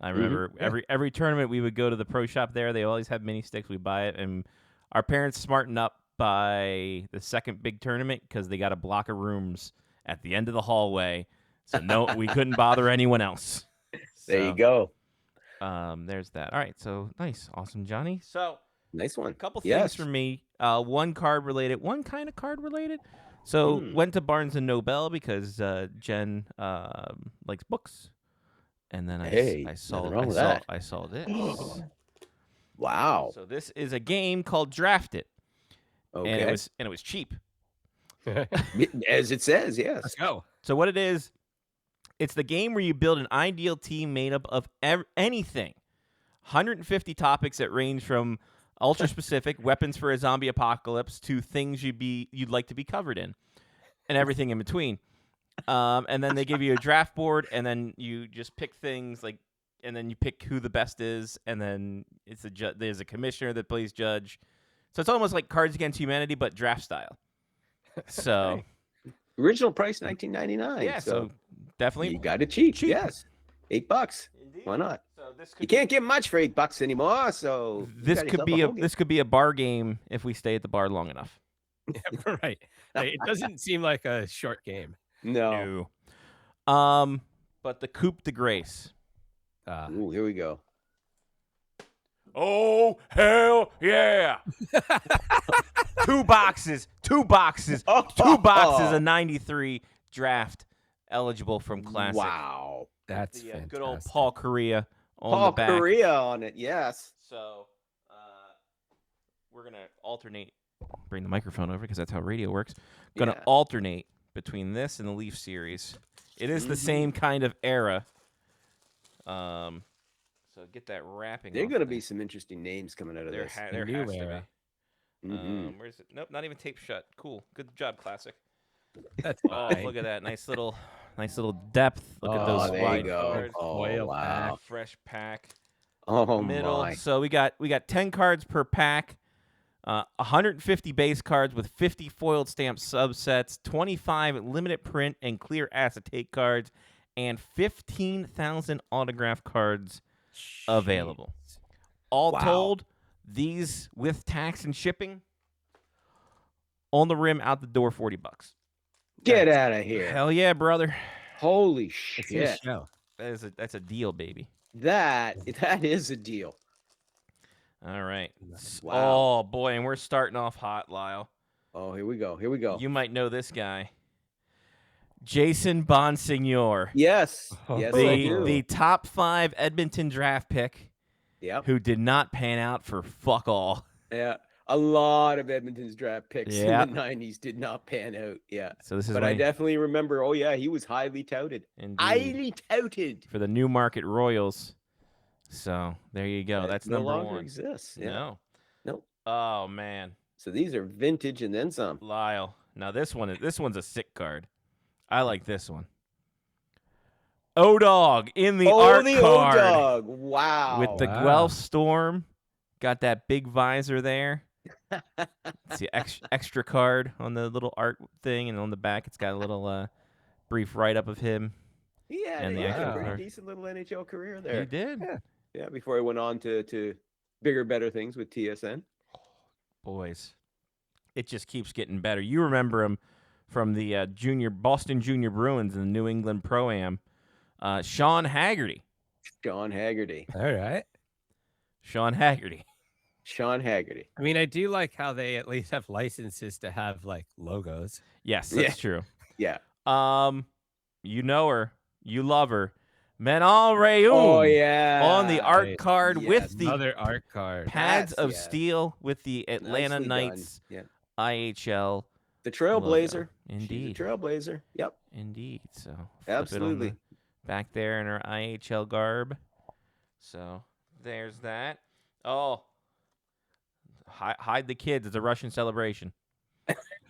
I remember every tournament we would go to the pro shop there. They always had mini sticks. We buy it, and our parents smartened up by the second big tournament because they got a block of rooms at the end of the hallway, so no, we couldn't bother anyone else. There So, you go. There's that. All right, so nice, awesome, Johnny. So Nice one. a couple things Yes. for me. One card related, one kind of card related. So went to Barnes and Noble because Jen likes books, and then Hey, I saw nothing wrong with that. I saw this. Wow. So this is a game called Draft It, Okay. and it was cheap. As it says, yes. Let's go. So what it is, It's the game where you build an ideal team made up of anything. 150 topics that range from ultra specific weapons for a zombie apocalypse to things you'd like to be covered in, and everything in between. And then they give you a draft board, and then you just pick things like, and then you pick who the best is, and then there's a commissioner that plays judge. So it's almost like Cards Against Humanity, but draft style. So Original price $19.99. yeah, so definitely you got it cheap. cheap. Yes, $8. Indeed. Why not? So this You can't get much for $8 anymore. So This could be a bar game if we stay at the bar long enough. Right. It doesn't seem like a short game. No. But the Coupe de Grace. Ooh, here we go. Oh hell yeah! two boxes of 93 draft eligible from Classic. Wow. That's the, fantastic. good old Paul Correa on Paul the back. Correa on it. Yes. So we're gonna alternate. Bring the microphone over because that's how radio works. Gonna alternate between this and the Leaf series. It is the same kind of era. So get that wrapping. There are off going to there. be some interesting names coming out of There this. there new has to era. be. Where's it? Nope, not even taped shut. Cool. Good job, Classic. That's Oh, fine. look at that. Nice little depth. Look at those there you wide go. cards. Oh, Foil wow. Fresh pack. Oh, Middle. my. So we got 10 cards per pack. 150 base cards with 50 foiled stamp subsets, 25 limited print and clear acetate cards, and 15,000 autograph cards available. All told, these with tax and shipping, on the rim, out the door, $40. Get out of here. Hell yeah, brother. Holy It's shit. a show. That's a deal, baby. That is a deal. All right. Wow. Oh boy, and we're starting off hot, Lyle. Oh, here we go. Here we go. You might know this guy, Jason Bonsignor. Yes. Oh, Yes, I do. The top 5 Edmonton draft pick, Yep. who did not pan out for fuck all. Yeah. A lot of Edmonton's draft picks Yep. in the 90s did not pan out. Yeah. So this is But I definitely remember, oh, yeah, he was highly touted. indeed, Highly touted. for the Newmarket Royals. So there you go. That That's no number longer 1. exists. Yeah. No. Nope. Oh man, So these are vintage and then some. Lyle. Now this one's a sick card. I like this one. O-Dog in the art the card O-Dog. Wow. with the Wow. Guelph Storm. Got that big visor there. It's the extra card on the little art thing, and on the back it's got a little brief write-up of him. Yeah, and he the had a actual pretty card. decent little NHL career there. He did. Yeah, before he went on to bigger, better things with TSN. Boys, it just keeps getting better. You remember him from the Boston Junior Bruins and the New England Pro-Am. Sean Haggerty. Sean Haggerty. All right. Sean Haggerty. Sean Haggerty. I mean, I do like how they at least have licenses to have like logos. Yes, Yeah. that's true. Yeah. You know her. You love her. Manon Rayoum. Oh, yeah. On the art Right. card Yes. with the Another art card. pads Yes, of yes. steel with the Atlanta Nicely done. Knights Yeah. IHL. The Trailblazer. logo. She's Indeed. a Trailblazer. Yep. Indeed. So flip Absolutely. it on the back there in her IHL garb. So there's that. Oh, hide the kids. It's a Russian celebration.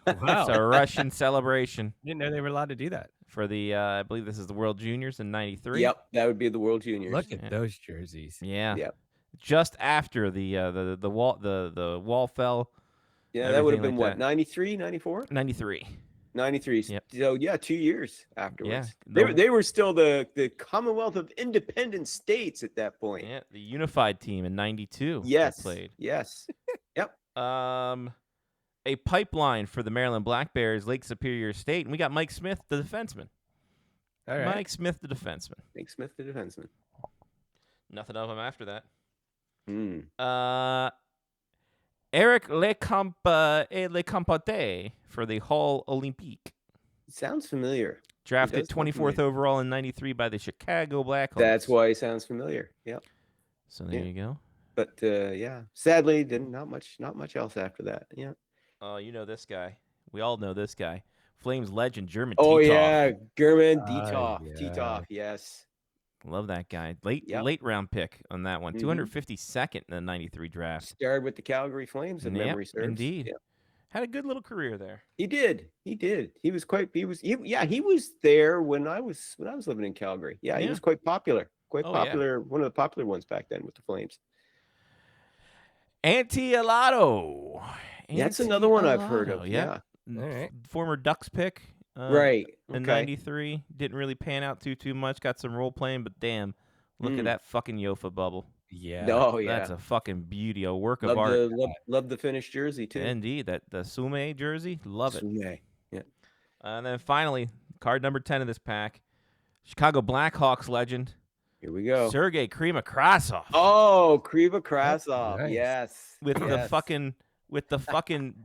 Wow. It's a Russian celebration Didn't know they were allowed to do that. for the. I believe this is the World Juniors in '93. Yep. That would be the World Juniors. Look at Yeah. those jerseys. Yeah. Yep. Just after the wall fell. Yeah, that would have everything been like what, that. 93, 94? 93. 93. Yep. So, yeah, 2 years afterwards. Yeah. They were still the Commonwealth of Independent States at that point. Yeah, the unified team in '92. Yes. Played. Yes. A pipeline for the Maryland Black Bears, Lake Superior State, and we got Mike Smith, the defenseman. All right. Mike Smith, the defenseman. Nick Smith, the defenseman. Nothing of him after that. Hmm. Eric Lecompote for the Hall Olympique. Sounds familiar. Drafted does look 24th familiar. overall in '93 by the Chicago Blackhawks. That's why he sounds familiar. Yep. So there Yeah. you go. But yeah, sadly, not much else after that. Yeah. Oh, you know this guy. We all know this guy. Flames legend German Oh Titov. yeah, German Ah, Titov. yeah. Titov, yes. Love that guy. Late Yep. late round pick on that one. Mhm. 252nd in the 93 draft. Starred with the Calgary Flames, if Yep, memory serves. indeed. Yep. Had a good little career there. He did. He was there when I was living in Calgary. Yeah, he Yeah. was quite popular. Quite Oh, yeah. popular. One of the popular ones back then with the Flames. Anti-Alato. That's another one I've heard of. Anti-Alato, Yeah. All right. Former Ducks pick. Right. In Okay. 93. Didn't really pan out too much. Got some role playing, but damn. Look at that fucking Yofa bubble. Yeah. Oh yeah. That's a fucking beauty. A work of love art. love the finished jersey too. Indeed. The Sume jersey. Love it. Sume. Yeah. And then finally, card number 10 of this pack. Chicago Blackhawks legend. Here we go. Sergei Krasov. Oh, Kriva Krasov. nice. Yes. With the Yes. fucking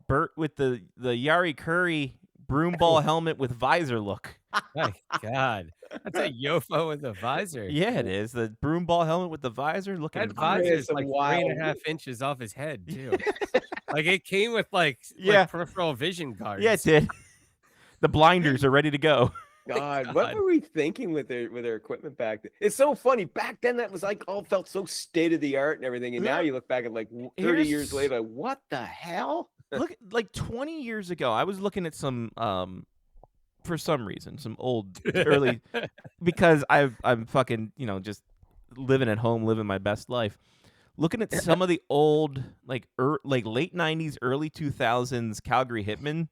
Bert with the Yari Curry broom ball helmet with visor look. My God. That's a Yofa with a visor. Yeah, it is. The broom ball helmet with the visor looking That vi- visor is some like wild- 3.5 inches off his head, too. Like it came with like Yeah. peripheral vision guards. Yeah, it did. The blinders are ready to go. God, God. what were we thinking with their equipment back then? It's so funny. Back then, that was like all felt so state of the art and everything. And now Yeah. you look back at like 30 Here's- years later, like, what the hell? Look, like 20 years ago, I was looking at some for some reason, some old early because I'm fucking, just living at home, living my best life. Looking at some of the old like late 90s, early 2000s Calgary Hitmen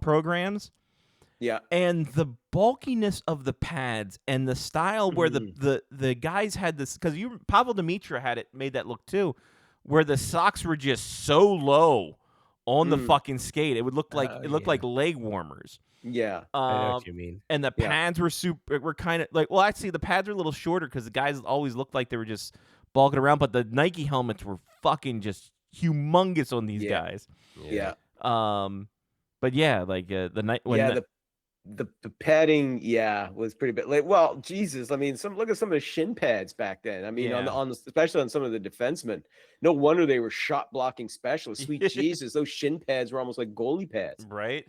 programs. Yeah. And the bulkiness of the pads and the style where the guys had this, because Pavel Dimitra had it made that look too, where the socks were just so low on the fucking skate. It would look like like leg warmers. Yeah. I know what you mean. And the Yeah. pads were kind of like, well, actually the pads were a little shorter because the guys always looked like they were just bulking around, but the Nike helmets were fucking just humongous on these Yeah. guys. Yeah. But yeah, like the night when The padding, was pretty bad. Like, well, Jesus, I mean, look at some of the shin pads back then. I mean, on the especially on some of the defensemen. No wonder they were shot blocking specialists. Sweet Jesus, those shin pads were almost like goalie pads. right.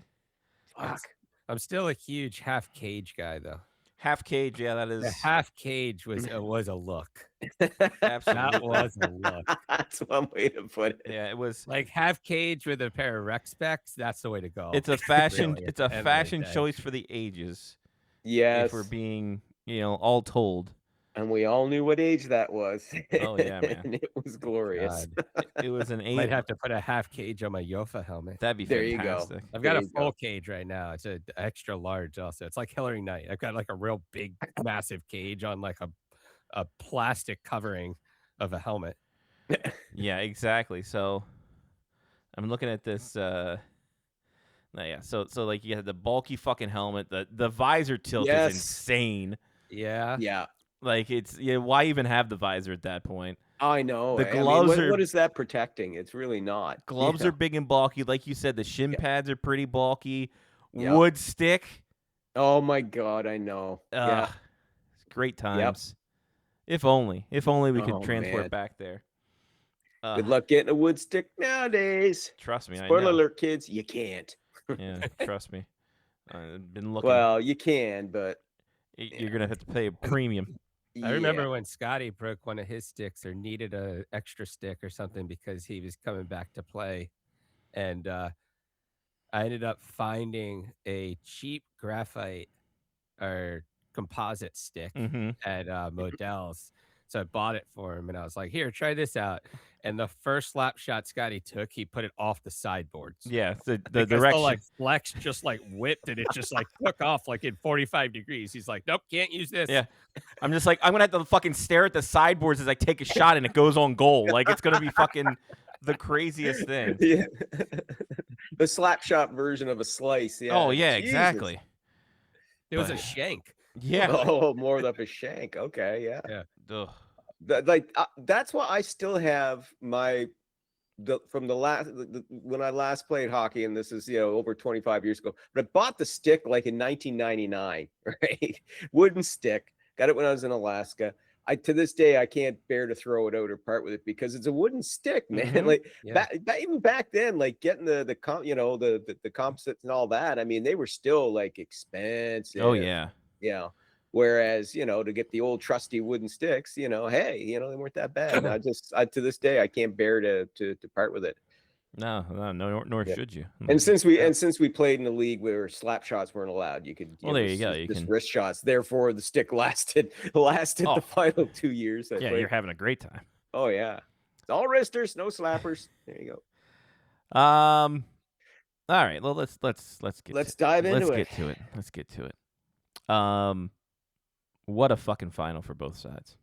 Fuck. I'm still a huge half cage guy, though. Half cage, yeah, that The is half cage was a look. absolutely. That was a look. That's one way to put it. Yeah, it was. Like half cage with a pair of rec specs. That's the way to go. It's a fashion. Really, It's at a the end of the fashion day. choice for the ages. Yes. If we're being, all told. And we all knew what age that was. Oh, yeah, man. And it was glorious. God. It was an Might age. have to put a half cage on my Yofa helmet. That'd be There you go. fantastic. I've got There a you go. full cage right now. It's an extra large also. It's like Hillary Knight. I've got like a real big, massive cage on like a plastic covering of a helmet. Yeah, exactly. So I'm looking at this. Yeah. So like you had the bulky fucking helmet. The visor tilt Yes. is insane. Yeah. Yeah. Like why even have the visor at that point? I know. The I mean, gloves are- what is that protecting? It's really not. Gloves Yeah. are big and bulky. Like you said, the shin Yeah. pads are pretty bulky. Yep. Wood stick. Oh my God, I know. Yeah. Great times. If only we could Oh, transport man. back there. Good luck getting a wood stick nowadays. Trust me, Spoiler I know. alert, kids. You can't. Yeah, trust me. I've been looking. Well, you can, but You're gonna have to pay a premium. I remember when Scotty broke one of his sticks or needed a extra stick or something because he was coming back to play. And I ended up finding a cheap graphite or composite stick Mhm. at Modell's. So I bought it for him and I was like, here, try this out. And the first slap shot Scotty took, he put it off the sideboards. Yeah, the Because direction. The, like flex just like whipped and it just like took off like in 45 degrees. He's like, nope, can't use this. Yeah. I'm just like, I'm gonna have to fucking stare at the sideboards as I take a shot and it goes on goal. Like it's gonna be fucking the craziest thing. Yeah. The slap shot version of a slice. Yeah. Oh yeah, Jesus. exactly. It was a But- shank. Yeah. Oh, more of a shank. Okay, yeah. Ugh. That's why I still have from the last when I last played hockey, and this is over 25 years ago. But I bought the stick like in 1999, right? Wooden stick. Got it when I was in Alaska. to this day I can't bear to throw it out or part with it because it's a wooden stick, man. Mhm. Like Yeah. even back then, like getting the composites and all that. I mean, they were still like expensive. Oh yeah. Whereas, to get the old trusty wooden sticks, hey, they weren't that bad. I to this day, I can't bear to part with it. No, nor Yeah. should you. And since we played in a league where slap shots weren't allowed, you could. Well, there you go. You just can wrist shots. Therefore, the stick lasted Oh. the final 2 years. I Yeah, played. you're having a great time. Oh yeah, it's all wristers, no slappers. There you go. All right. Well, let's dive into Let's it. get to it. Let's get to it. What a fucking final for both sides.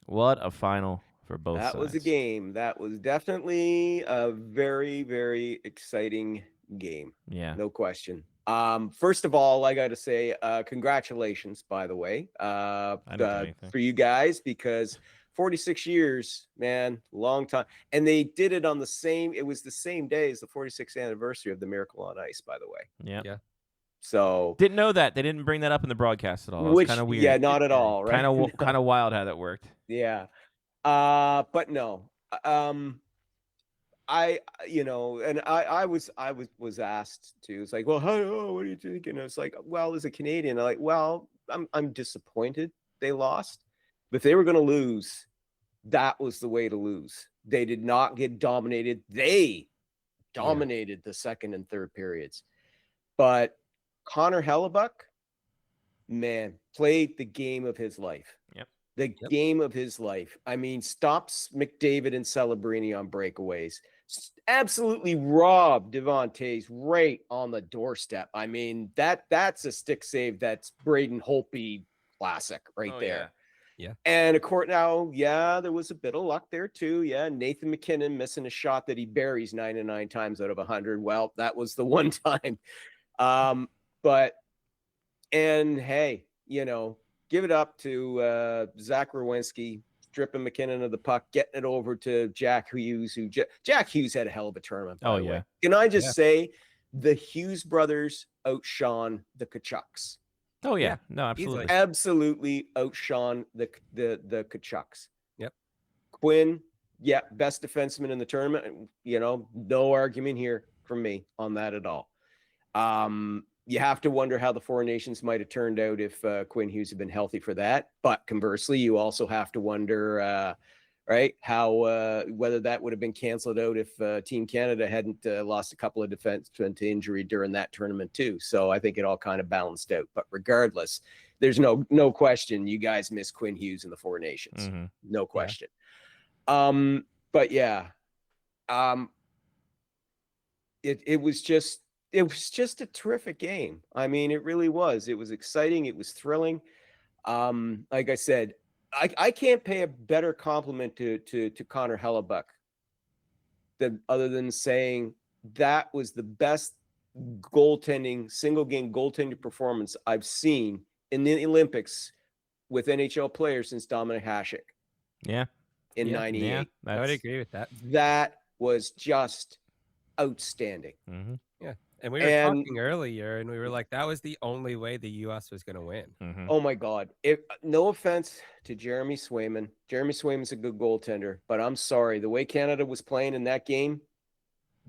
What a final for both sides. That was a game. That was definitely a very, very exciting game. Yeah. No question. First of all, I got to say, congratulations, by the way, I didn't do anything. for you guys, because 46 years, man, long time. And they did it on it was the same day as the 46th anniversary of the Miracle on Ice, by the way. Yeah. Yeah. So Didn't know that. They didn't bring that up in the broadcast at all. It was kind of weird. yeah, not at all, right? Kind of wild how that worked. Yeah. But no. I was asked to. It's like, well, what do you think? And I was like, well, as a Canadian, I'm like, well, I'm disappointed they lost. But if they were going to lose, that was the way to lose. They did not get dominated. They dominated the second and third periods. But Connor Hellebuck, man, played the game of his life. Yep. The game of his life. I mean, stops McDavid and Celebrini on breakaways. Absolutely robbed Devontae's right on the doorstep. I mean, that's a stick save that's Braden Holtby classic right there. Yeah. And of course, now, there was a bit of luck there too. Yeah, Nathan McKinnon missing a shot that he buries 99 times out of 100. Well, that was the one time. And hey, give it up to Zach Rowinski, stripping McKinnon of the puck, getting it over to Jack Hughes, Jack Hughes had a hell of a tournament, by the way. Can I just say the Hughes brothers outshone the Kachucks? Oh yeah. No, absolutely. Absolutely outshone the Kachucks. Yep. Quinn, best defenseman in the tournament. No argument here from me on that at all. You have to wonder how the Four Nations might have turned out if Quinn Hughes had been healthy for that. But conversely, you also have to wonder, right, how whether that would have been canceled out if Team Canada hadn't lost a couple of defensemen to injury during that tournament too. So I think it all kind of balanced out. But regardless, there's no question you guys miss Quinn Hughes in the Four Nations. Mm-hmm. No question. But yeah, it was just a terrific game. I mean, it really was. It was exciting. It was thrilling. Like I said, I can't pay a better compliment to Connor Hellebuck other than saying that was the best single game goaltending performance I've seen in the Olympics with NHL players since Dominik Hasek. Yeah. In 98. Yeah, I would agree with that. That was just outstanding. Mm-hmm. Yeah. And we were talking earlier, and we were like, that was the only way the U.S. was going to win. Mm-hmm. Oh, my God. No offense to Jeremy Swayman. Jeremy Swayman's a good goaltender, but I'm sorry. The way Canada was playing in that game,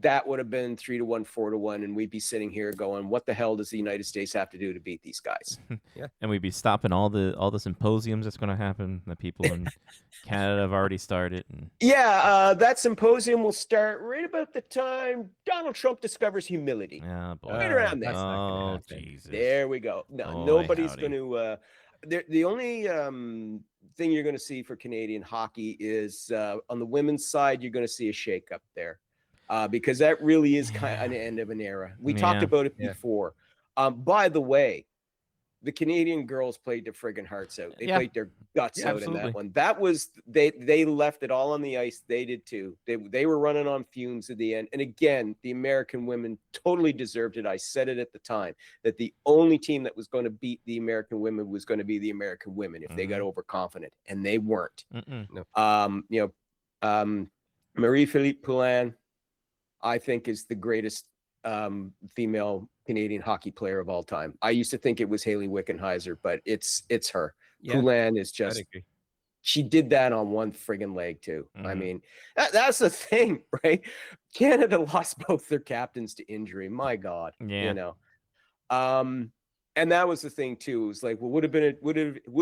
that would have been 3-1, 4-1, and we'd be sitting here going, what the hell does the United States have to do to beat these guys? Yeah. And we'd be stopping all the symposiums that's going to happen that people in Canada have already started. And... Yeah, that symposium will start right about the time Donald Trump discovers humility. Yeah, boy. Right around there. Oh, Jesus. There we go. No, nobody's going to... the only thing you're going to see for Canadian hockey is on the women's side, you're going to see a shakeup there. Because that really is kind of an end of an era. We talked about it before. By the way, the Canadian girls played their friggin' hearts out. They played their guts out in that one. That was they left it all on the ice. They did too. They were running on fumes at the end. And again, the American women totally deserved it. I said it at the time that the only team that was going to beat the American women was going to be the American women if they got overconfident, and they weren't. No. Marie-Philippe Poulin, I think, is the greatest female Canadian hockey player of all time. I used to think it was Hayley Wickenheiser, but it's her. Yeah. Poulin is just she did that on one friggin' leg too. I Mhm. mean, that's the thing, right? Canada lost both their captains to injury. My God, Yeah. And that was the thing too. It was like, well, would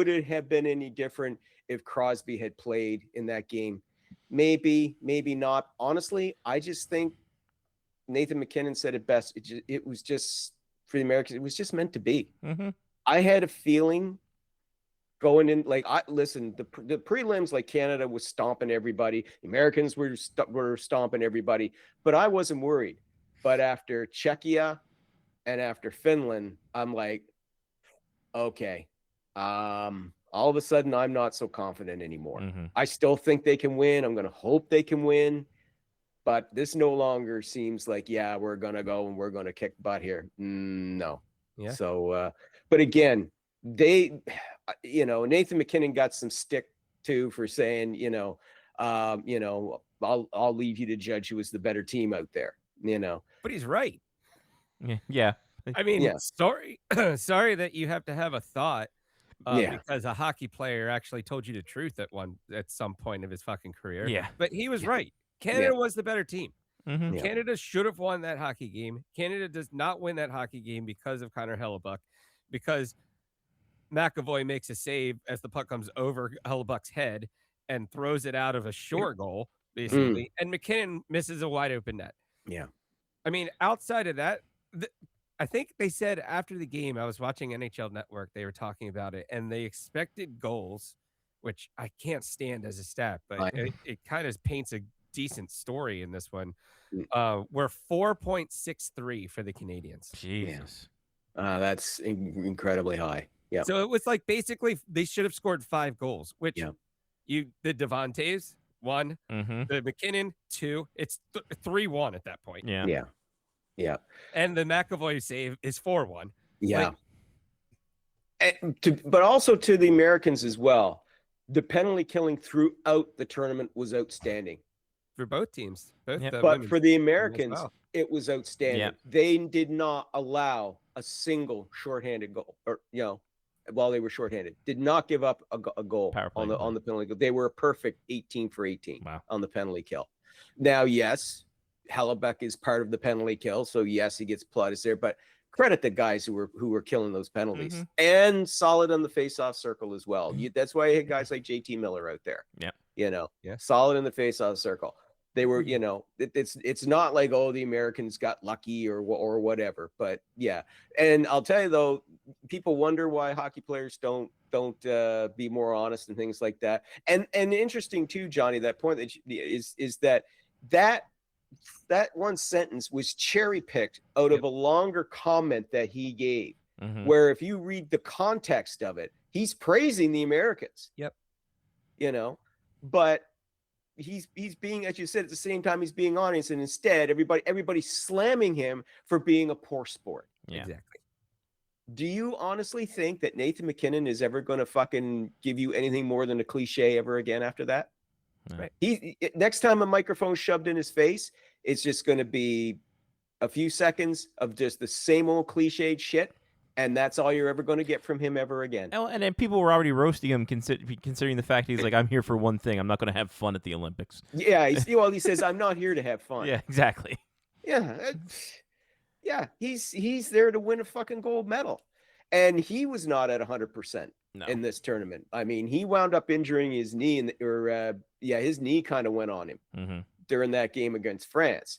it have been any different if Crosby had played in that game? Maybe, maybe not. Honestly, I just think Nathan McKinnon said it best. It was just for the Americans. It was just meant to be. Mhm. I had a feeling going in, like, the prelims, like, Canada was stomping everybody. The Americans were stomping everybody, but I wasn't worried. But after Czechia and after Finland, I'm like, okay, all of a sudden I'm not so confident anymore. Mhm. I still think they can win. I'm going to hope they can win, but this no longer seems like, yeah, we're going to go and we're going to kick butt here. No. Yeah. So, but again, Nathan McKinnon got some stick too for saying, I'll leave you to judge who was the better team out there, But he's right. Yeah. I mean, Yeah. sorry that you have to have a thought Yeah. because a hockey player actually told you the truth at some point of his fucking career. Yeah. But he was right. Canada was the better team. Mhm. Yeah. Canada should have won that hockey game. Canada does not win that hockey game because of Connor Hellebuck, because McAvoy makes a save as the puck comes over Hellebuck's head and throws it out of a short goal, basically. And McKinnon misses a wide open net. Yeah. I mean, outside of that, I think they said after the game, I was watching NHL Network, they were talking about it, and they expected goals, which I can't stand as a stat, but it kind of paints a decent story in this one. We're 4.63 for the Canadians. Jesus. That's incredibly high. Yeah. So it was like basically they should have scored 5 goals, which Yeah. the Devontaes 1, Mhm. the McKinnon 2. It's 3-1 at that point. Yeah. Yeah. Yeah. And the McAvoy save is 4-1. Yeah. But also to the Americans as well, the penalty killing throughout the tournament was outstanding. For both teams. Both Yep. the But women's for the team as Americans, well. it was outstanding. Yeah. They did not allow a single shorthanded goal, or while they were shorthanded, did not give up a goal Power play, on the penalty kill. They were a perfect 18 for 18 Wow. on the penalty kill. Now, yes, Hellebuck is part of the penalty kill, so yes, he gets plaudits there. But credit the guys who were killing those penalties and solid on the faceoff circle as well. That's why you had guys like JT Miller out there. Yeah. Solid in the faceoff circle. They were, it's not like, oh, the Americans got lucky or whatever. But yeah, and I'll tell you though, people wonder why hockey players don't be more honest and things like that. And interesting too, Johnny, that point that is that one sentence was cherry picked out of a longer comment that he gave, where if you read the context of it, he's praising the Americans. Yep. But he's being, as you said, at the same time he's being honest, and instead everybody's slamming him for being a poor sport. Yeah. Exactly. Do you honestly think that Nathan McKinnon is ever going to fucking give you anything more than a cliche ever again after that? No. Right. Next time a microphone shoved in his face, it's just going to be a few seconds of just the same old cliched shit, and that's all you're ever going to get from him ever again. Oh, and then people were already roasting him, considering the fact he's like, I'm here for one thing. I'm not going to have fun at the Olympics. Yeah, he says, I'm not here to have fun. Yeah, exactly. Yeah, he's there to win a fucking gold medal. And he was not at 100% in this tournament. I mean, he wound up injuring his knee, his knee kind of went on him during that game against France.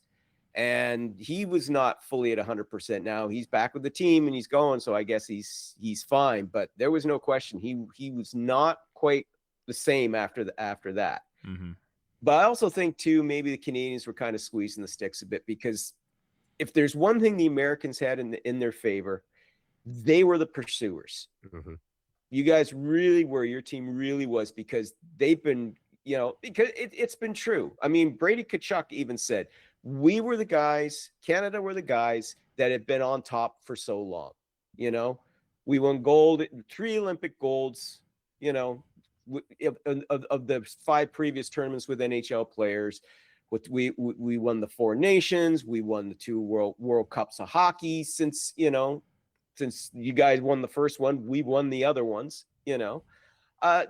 And he was not fully at 100%. Now he's back with the team and he's going, so I guess he's fine. But there was no question he was not quite the same after that. But I also think too, maybe the Canadians were kind of squeezing the sticks a bit, because if there's one thing the Americans had in their favor, they were the pursuers. You guys really were. Your team really was, because they've been, because it's been true. I mean, Brady Tkachuk even said, we were the guys, Canada were the guys that had been on top for so long. We won gold, 3 Olympic golds, of the 5 previous tournaments with NHL players. We won the 4 nations. We won the 2 World Cups of hockey since you guys won the first one, we won the other ones,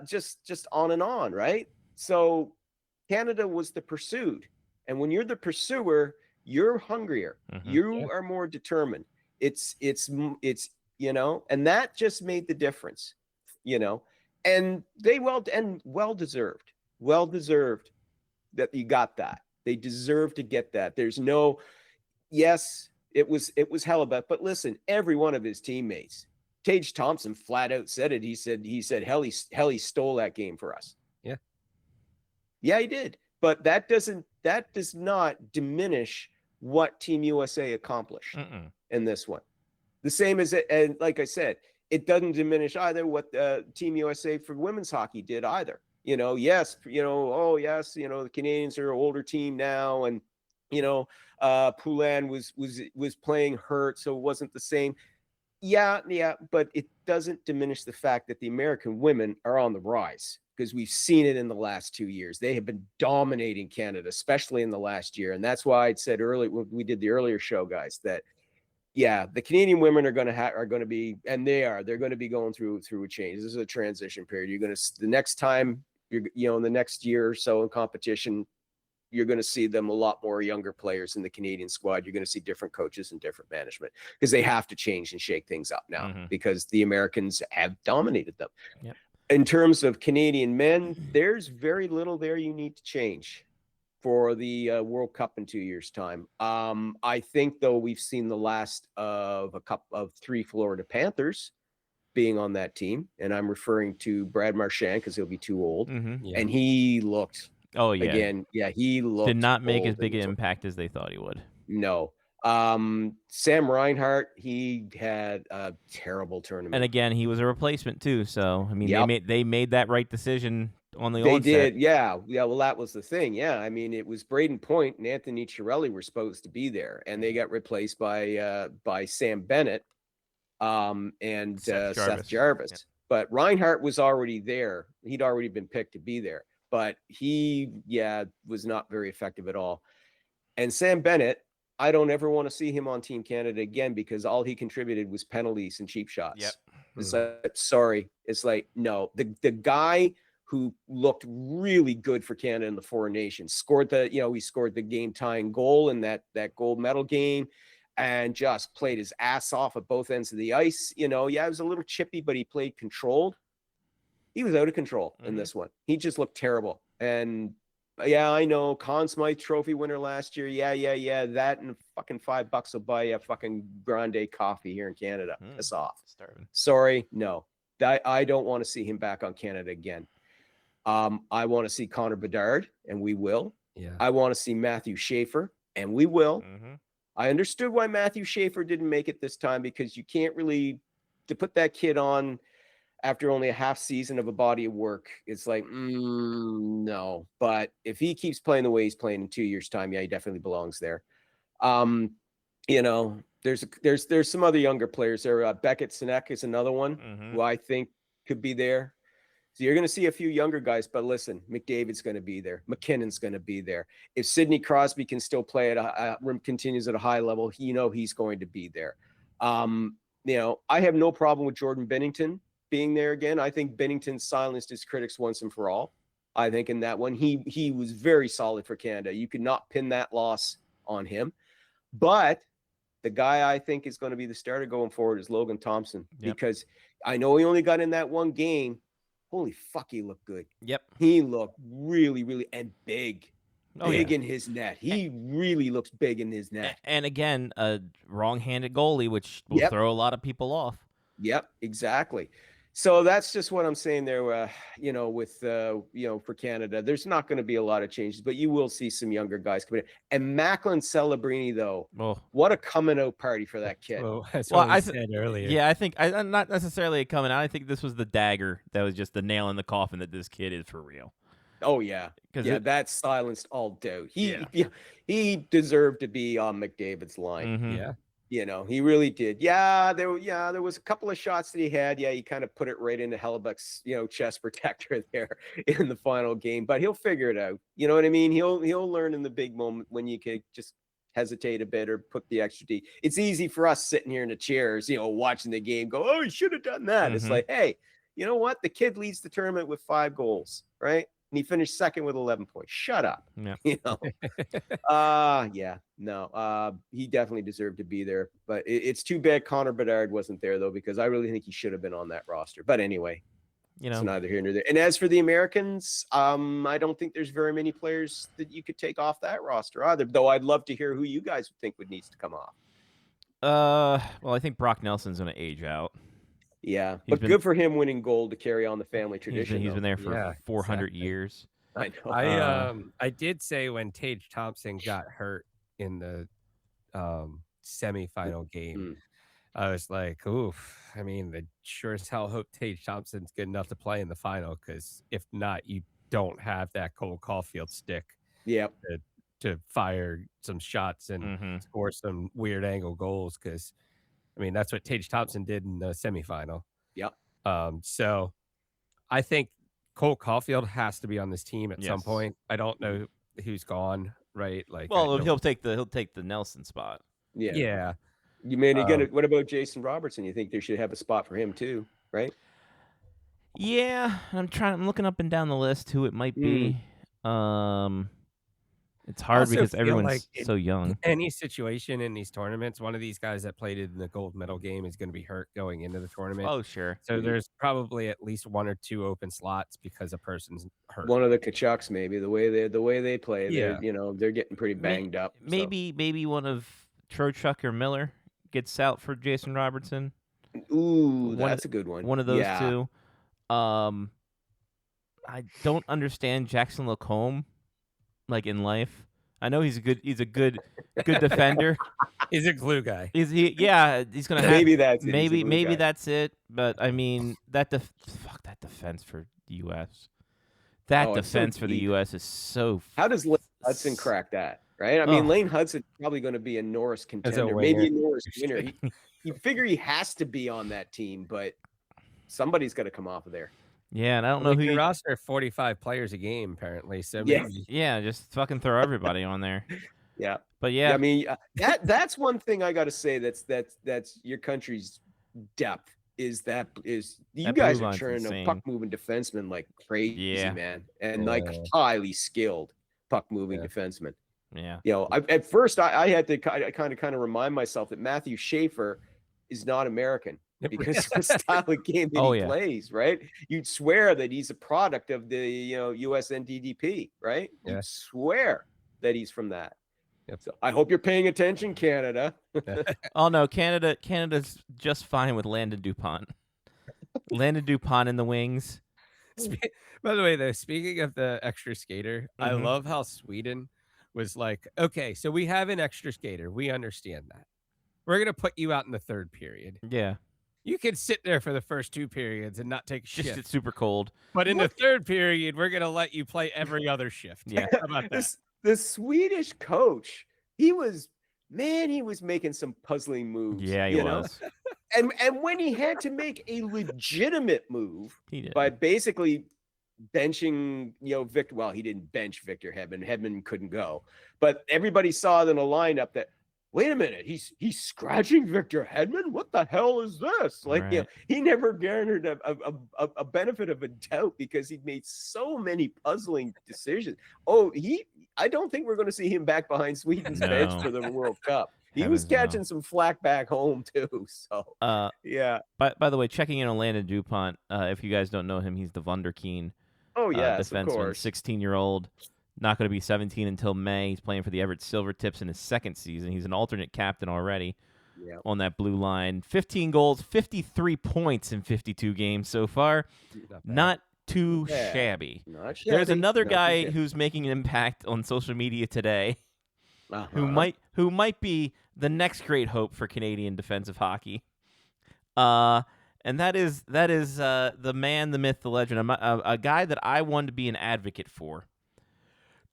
just on and on, right? So Canada was the pursued, and when you're the pursuer, you're hungrier, you are more determined. It's and that just made the difference, and they well deserved that you got that. They deserve to get that. There's no, yes, it was Hellebuck, but listen, every one of his teammates, Tage Thompson flat out said it. He said Helly stole that game for us. Yeah, he did. But that does not diminish what Team USA accomplished in this one. The same as it, and like I said, it doesn't diminish either what Team USA for women's hockey did either. Yes, the Canadians are an older team now, and Poulin was playing hurt, so it wasn't the same. Yeah, but it doesn't diminish the fact that the American women are on the rise, because we've seen it in the last 2 years. They have been dominating Canada, especially in the last year. And that's why I'd said earlier, when we did the earlier show, guys, that the Canadian women are going to be, and they're going to be going through a change. This is a transition period. You're going to, the next time in the next year or so in competition, you're going to see them a lot more younger players in the Canadian squad. You're going to see different coaches and different management, because they have to change and shake things up now, because the Americans have dominated them. Yep. In terms of Canadian men, there's very little there you need to change for the World Cup in 2 years' time. I think, though, we've seen the last of a couple of 3 Florida Panthers being on that team, and I'm referring to Brad Marchand, because he'll be too old, and he looked. Oh yeah, again, he looked. Did not make as big an impact as they thought he would. No. Sam Reinhart, he had a terrible tournament, and again, he was a replacement too. So I mean, they made that right decision on the onset. They did, yeah. Well, that was the thing. Yeah, I mean, it was Braden Point and Anthony Chiarelli were supposed to be there, and they got replaced by Sam Bennett, and Seth Jarvis. Yep. But Reinhart was already there. He'd already been picked to be there, but he was not very effective at all. And Sam Bennett, I don't ever want to see him on Team Canada again, because all he contributed was penalties and cheap shots. Yep. It's like, sorry. It's like, no, the guy who looked really good for Canada in the Four Nations scored he scored the game tying goal in that gold medal game, and just played his ass off at both ends of the ice. It was a little chippy, but he played controlled. He was out of control in this one. He just looked terrible. And I know, Conn Smythe Trophy winner last year. Yeah. That and fucking $5 will buy you a fucking grande coffee here in Canada. Piss off. Starving. Sorry, no. I don't want to see him back on Canada again. I want to see Connor Bedard, and we will. Yeah. I want to see Matthew Schaefer, and we will. I understood why Matthew Schaefer didn't make it this time, because you can't really, to put that kid on after only a half season of a body of work, it's like, no. But if he keeps playing the way he's playing in 2 years' time, he definitely belongs there. There's some other younger players there. Beckett Sinek is another one who I think could be there. So you're going to see a few younger guys, but listen, McDavid's going to be there. McKinnon's going to be there. If Sidney Crosby can still play continues at a high level, he's going to be there. I have no problem with Jordan Binnington being there again. I think Binnington silenced his critics once and for all. I think in that one, he was very solid for Canada. You could not pin that loss on him. But the guy I think is going to be the starter going forward is Logan Thompson, because I know he only got in that one game. Holy fuck, he looked good. Yep. He looked really, really, and big. Big in his net. He really looks big in his net. And again, a wrong-handed goalie, which will throw a lot of people off. Yep, exactly. So that's just what I'm saying there, for Canada. There's not going to be a lot of changes, but you will see some younger guys coming in. And Macklin Celebrini, though, what a coming out party for that kid. That's what I said earlier. Yeah, I think I'm not necessarily coming out. I think this was the dagger that was just the nail in the coffin that this kid is for real. Oh, yeah. That silenced all doubt. He deserved to be on McDavid's line. Yeah. He really did. There was a couple of shots that he had. He kind of put it right into Hellebuck's, chest protector there in the final game, but he'll figure it out. You know what I mean? He'll learn in the big moment when you could just hesitate a bit or put the extra D. It's easy for us sitting here in the chairs, watching the game go, oh, he should have done that. It's like, hey, You know what? The kid leads the tournament with 5 goals, right? And he finished second with 11 points. Shut up. Yeah. You know? He definitely deserved to be there. But it's too bad Connor Bedard wasn't there, though, because I really think he should have been on that roster. But anyway, it's neither here nor there. And as for the Americans, I don't think there's very many players that you could take off that roster either, though I'd love to hear who you guys would think would needs to come off. Well, I think Brock Nelson's going to age out. Yeah, but good for him winning gold to carry on the family tradition. He's been there for 400 years. I know. I did say when Tage Thompson got hurt in the semifinal game, I was like, oof. I mean, the sure as hell hope Tage Thompson's good enough to play in the final, because if not, you don't have that Cole Caulfield stick. Yep. To fire some shots and score some weird angle goals, because I mean that's what Tage Thompson did in the semifinal. Yep. So I think Cole Caulfield has to be on this team at some point. I don't know who's gone, right? Like, well, he'll take the Nelson spot. Yeah. You mean what about Jason Robertson? You think they should have a spot for him too, right? Yeah, I'm looking up and down the list who it might be. It's hard because everyone's so young. Any situation in these tournaments, one of these guys that played in the gold medal game is going to be hurt going into the tournament. Oh, sure. So there's probably at least 1 or 2 open slots because a person's hurt. One of the Kachucks, maybe the way they play, they're getting pretty banged up. Maybe one of Trocheck or Miller gets out for Jason Robertson. Ooh, that's a good one. One of those two. I don't understand Jackson Lacombe. Like in life, I know he's a good defender. He's a glue guy. Is he? Yeah, he's gonna have, maybe that's it. maybe that's it. But I mean that defense for the U.S. That defense for the U.S. is so. How does Lane Hudson crack that? Right? I mean, Lane Hudson's probably going to be a Norris contender, maybe a Norris winner. You figure he has to be on that team, but somebody's got to come off of there. Yeah, and I don't know who you roster 45 players a game apparently. So just fucking throw everybody on there. Yeah, but yeah, I mean that's one thing I got to say. That's your country's depth. You guys are churning a puck moving defenseman like crazy, man, and like highly skilled puck moving defenseman. Yeah, you know, at first I had to kind of remind myself that Matthew Schaefer is not American. Because of the style of game that he plays, right? You'd swear that he's a product of the US NDDP, right? Yeah. You'd swear that he's from that. Yep. So I hope you're paying attention, Canada. Oh no, Canada's just fine with Landon Dupont. Landon Dupont in the wings. By the way, though, speaking of the extra skater, I love how Sweden was like, okay, so we have an extra skater. We understand that. We're gonna put you out in the third period. Yeah. You could sit there for the first 2 periods and not take a shift. It's super cold. But in the third period, we're going to let you play every other shift. Yeah. How about that? The Swedish coach, he was making some puzzling moves. Yeah, he was. And when he had to make a legitimate move by basically benching, Victor. Well, he didn't bench Victor Hedman. Hedman couldn't go. But everybody saw in the lineup that, wait a minute, he's scratching Victor Hedman? What the hell is this? Like, he never garnered a benefit of a doubt because he made so many puzzling decisions. I don't think we're going to see him back behind Sweden's bench for the World Cup. He was catching some flack back home too. So yeah. By the way, checking in on Landon Dupont, if you guys don't know him, he's the Wunderkind. Oh yes, defenseman, of course. 16-year-old. Not going to be 17 until May. He's playing for the Everett Silvertips in his second season. He's an alternate captain already on that blue line. 15 goals, 53 points in 52 games so far. Not too shabby. There's another guy who's making an impact on social media today who might be the next great hope for Canadian defensive hockey. And that is the man, the myth, the legend, a guy that I wanted to be an advocate for.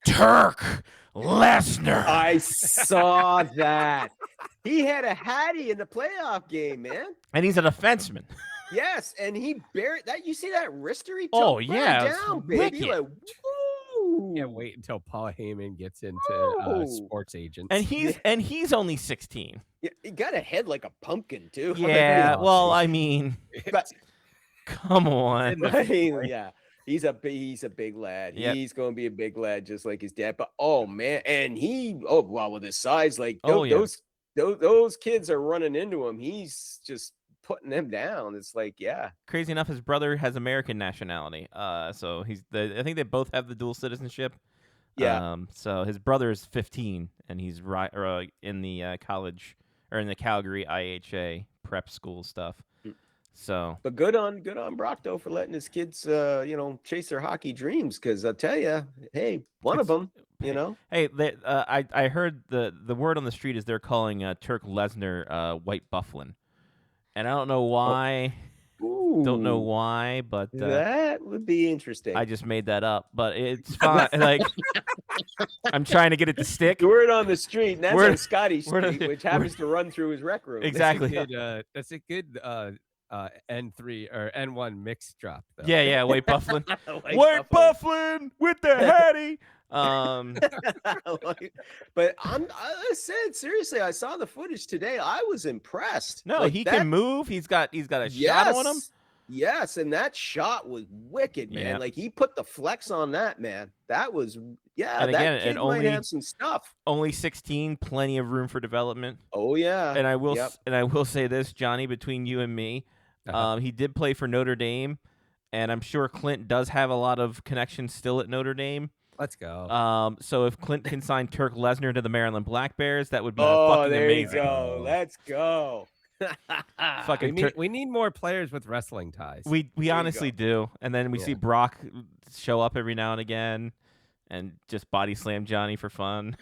Turk Lesnar. I saw that. He had a hattie in the playoff game, man. And he's a defenseman. Yes, and he buried that. You see that wrister he took? Oh, yeah. Down, baby. Like, woo. Can't wait until Paul Heyman gets into sports agents. And he's only 16. Yeah, he got a head like a pumpkin, too. Yeah, well, I mean... Come on. Yeah. He's a big lad. Yep. He's going to be a big lad, just like his dad. But man, and with his size, like those kids are running into him. He's just putting them down. It's like, yeah. Crazy enough, his brother has American nationality. So I think they both have the dual citizenship. Yeah. So his brother is 15, and he's in the college or in the Calgary IHA prep school stuff. So, but good on Brock though for letting his kids, chase their hockey dreams. Because I'll tell you, hey, one of them, Hey, I heard the word on the street is they're calling Turk Lesnar White Bufflin, and I don't know why. Don't know why, but that would be interesting. I just made that up, but it's fine. Like, I'm trying to get it to stick. Word on the street, and that's on Scotty Street, which happens to run through his rec room. Exactly. That's a good N3 or N1 mix drop, though. Yeah, White Bufflin. White Bufflin with the Hattie. But I said seriously, I saw the footage today. I was impressed. No, he can move. He's got a shot on him. Yes, and that shot was wicked, man. Yeah. Like he put the flex on that, man. That was And that again, kid and might have some stuff. Only 16, plenty of room for development. Oh yeah. And I will say this, Johnny, between you and me, he did play for Notre Dame, and I'm sure Clint does have a lot of connections still at Notre Dame. Let's go. So if Clint can sign Turk Lesnar to the Maryland Black Bears, that would be fucking there amazing. You go. Let's go. We need more players with wrestling ties. We honestly do. And then we see Brock show up every now and again and just body slam Johnny for fun.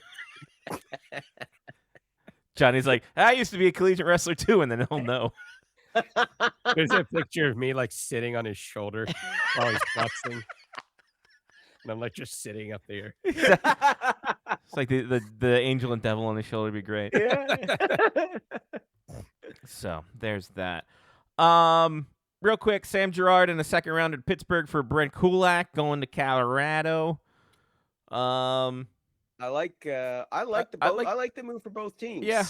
Johnny's like, I used to be a collegiate wrestler too, and then he'll know. There's a picture of me like sitting on his shoulder while he's flexing. And I'm like just sitting up there. It's like the angel and devil on his shoulder would be great. Yeah. So there's that. Real quick, Sam Girard in the second round at Pittsburgh for Brent Kulak going to Colorado. I like the move for both teams. Yeah.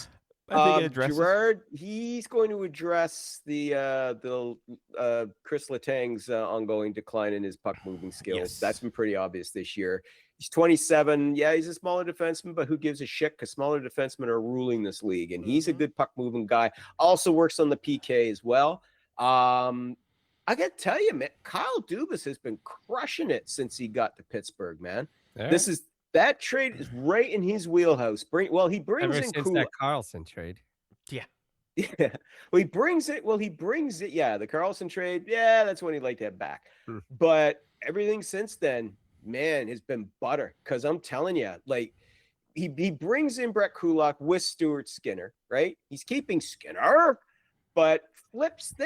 I think it addresses. Girard, he's going to address the Chris Letang's ongoing decline in his puck moving skills. Yes. That's been pretty obvious this year. He's 27. Yeah, he's a smaller defenseman, but who gives a shit? Because smaller defensemen are ruling this league, and he's a good puck moving guy. Also works on the PK as well. I got to tell you, man, Kyle Dubas has been crushing it since he got to Pittsburgh, man. Yeah. That trade is right in his wheelhouse. He brings ever in since that Carlson trade. Yeah. Yeah. Well, he brings it. Yeah, the Carlson trade. Yeah, that's when he'd like to have back. But everything since then, man, has been butter. Because I'm telling you, like, he brings in Brett Kulak with Stuart Skinner, right? He's keeping Skinner, but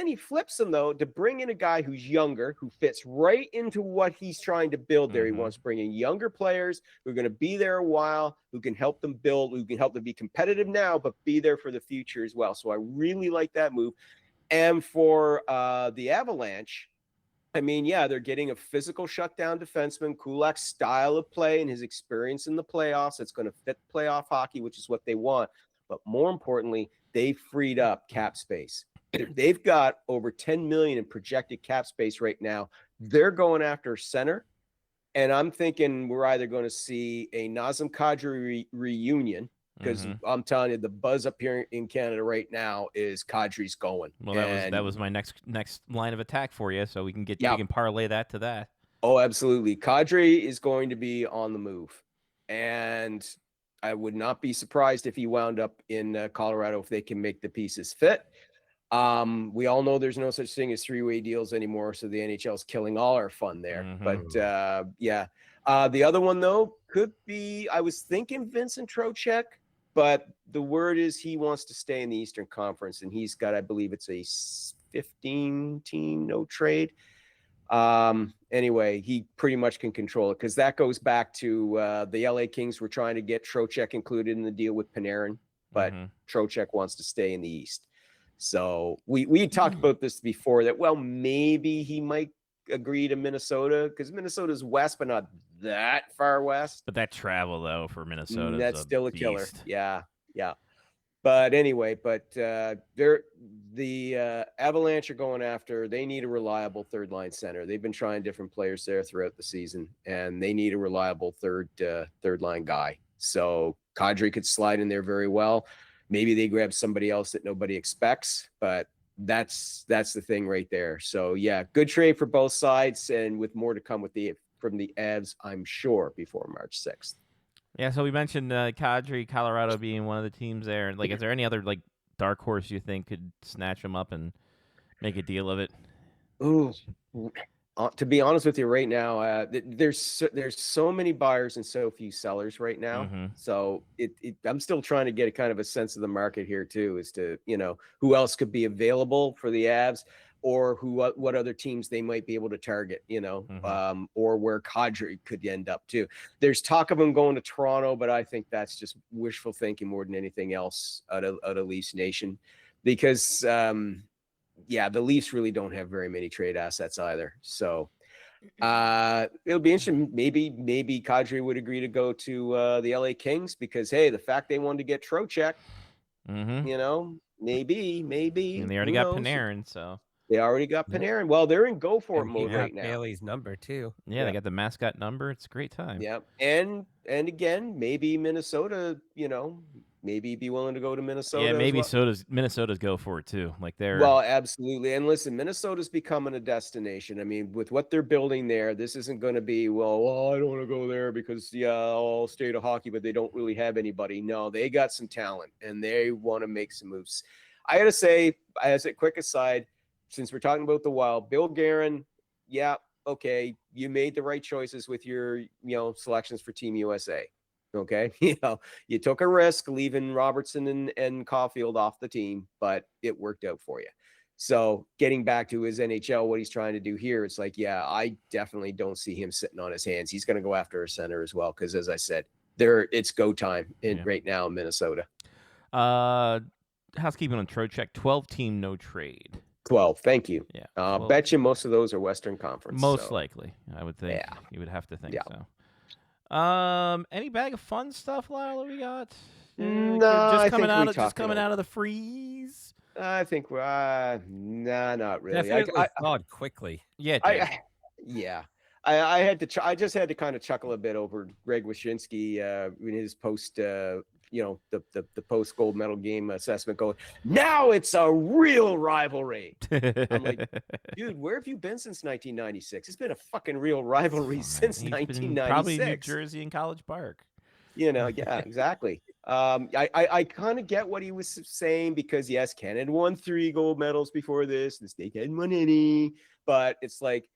he flips him though to bring in a guy who's younger, who fits right into what he's trying to build there. He wants to bring in younger players who are going to be there a while, who can help them build, who can help them be competitive now, but be there for the future as well. So I really like that move. And for the Avalanche, I mean, yeah, they're getting a physical shutdown defenseman, Kulak's style of play and his experience in the playoffs. It's going to fit playoff hockey, which is what they want. But more importantly, they freed up cap space. They've got over 10 million in projected cap space right now. They're going after center, and I'm thinking we're either going to see a Nazem Kadri reunion, because I'm telling you, the buzz up here in Canada right now is Kadri's going. Well, that was my next line of attack for you, so we can we can parlay that to that. Oh, absolutely. Kadri is going to be on the move, and I would not be surprised if he wound up in Colorado if they can make the pieces fit. We all know there's no such thing as three-way deals anymore, so the NHL is killing all our fun there. But the other one though could be, I was thinking Vincent Trocheck, but the word is he wants to stay in the Eastern Conference, and he's got, I believe it's a 15-team no trade. Anyway, he pretty much can control it, because that goes back to the LA Kings were trying to get Trocheck included in the deal with Panarin, but Trocheck wants to stay in the East. So we talked about this before, that, well, maybe he might agree to Minnesota, because Minnesota's west, but not that far west. But that travel, though, for Minnesota, that's still a beast. killer. Yeah. But anyway, the Avalanche are going after. They need a reliable third line center. They've been trying different players there throughout the season, and they need a reliable third line guy. So Kadri could slide in there very well. Maybe they grab somebody else that nobody expects, but that's the thing right there. So yeah, good trade for both sides, and with more to come from the Avs, I'm sure, before March 6th. Yeah, so we mentioned Kadri, Colorado being one of the teams there. Like, is there any other like dark horse you think could snatch him up and make a deal of it? Ooh, to be honest with you, right now, there's so many buyers and so few sellers right now. Mm-hmm. So I'm still trying to get a kind of a sense of the market here too, as to who else could be available for the Avs, or what other teams they might be able to target, or where Kadri could end up too. There's talk of him going to Toronto, but I think that's just wishful thinking more than anything else out of Leafs Nation, because the Leafs really don't have very many trade assets either. So it'll be interesting. Maybe Kadri would agree to go to the LA Kings, because hey, the fact they wanted to get Trocheck, maybe. And they already got Panarin, so. They already got Panarin. Well, they're in go for it mode right now. Bailey's number too. Yeah, they got the mascot number. It's a great time. Yeah, and again, maybe Minnesota. Maybe be willing to go to Minnesota. Yeah, maybe Minnesota's go for it too. Like they're absolutely. And listen, Minnesota's becoming a destination. I mean, with what they're building there, this isn't going to be I don't want to go there because I'll stay to hockey, but they don't really have anybody. No, they got some talent and they want to make some moves. I got to say, as a quick aside, since we're talking about the Wild, Bill Guerin, yeah, okay, you made the right choices with your selections for Team USA. Okay, you took a risk leaving Robertson and Caulfield off the team, but it worked out for you. So getting back to his NHL, what he's trying to do here, it's like, yeah, I definitely don't see him sitting on his hands. He's going to go after a center as well, because as I said, it's go time right now in Minnesota. Housekeeping on Trocheck, 12-team no trade. 12, thank you. Yeah, bet you most of those are Western Conference. Most likely, I would think. Yeah, you would have to think so. Any bag of fun stuff, Lyle, that we got? No, just coming out of the freeze. I think we're not really. Definitely thawed quickly. Yeah, I had to. I just had to kind of chuckle a bit over Greg Wyshynski in his post. The post gold medal game assessment going, now it's a real rivalry. I'm like, dude, where have you been since 1996? It's been a fucking real rivalry since 1996. Probably New Jersey and College Park. Yeah, exactly. I kind of get what he was saying, because yes, Canada won 3 gold medals before this. The state hadn't won any, but it's like,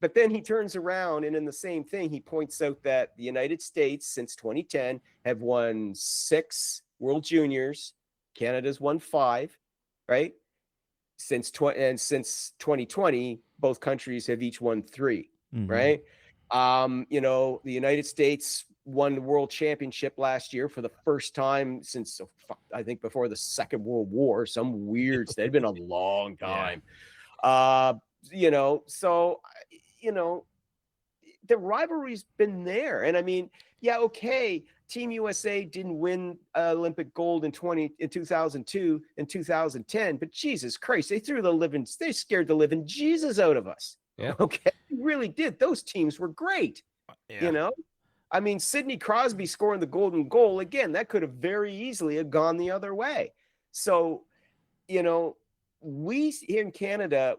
but then he turns around and in the same thing, he points out that the United States since 2010 have won 6 World Juniors. Canada's won 5, right? Since 2020, both countries have each won 3, right? The United States won the World Championship last year for the first time since, I think, before the Second World War. Some weird, it had been a long time. So the rivalry's been there. And I mean, yeah, okay, Team USA didn't win Olympic gold in 2002 and 2010, but Jesus Christ, they scared the living Jesus out of us. Yeah. Okay. They really did. Those teams were great. Yeah. I mean, Sidney Crosby scoring the golden goal, again, that could have very easily have gone the other way. So, we here in Canada,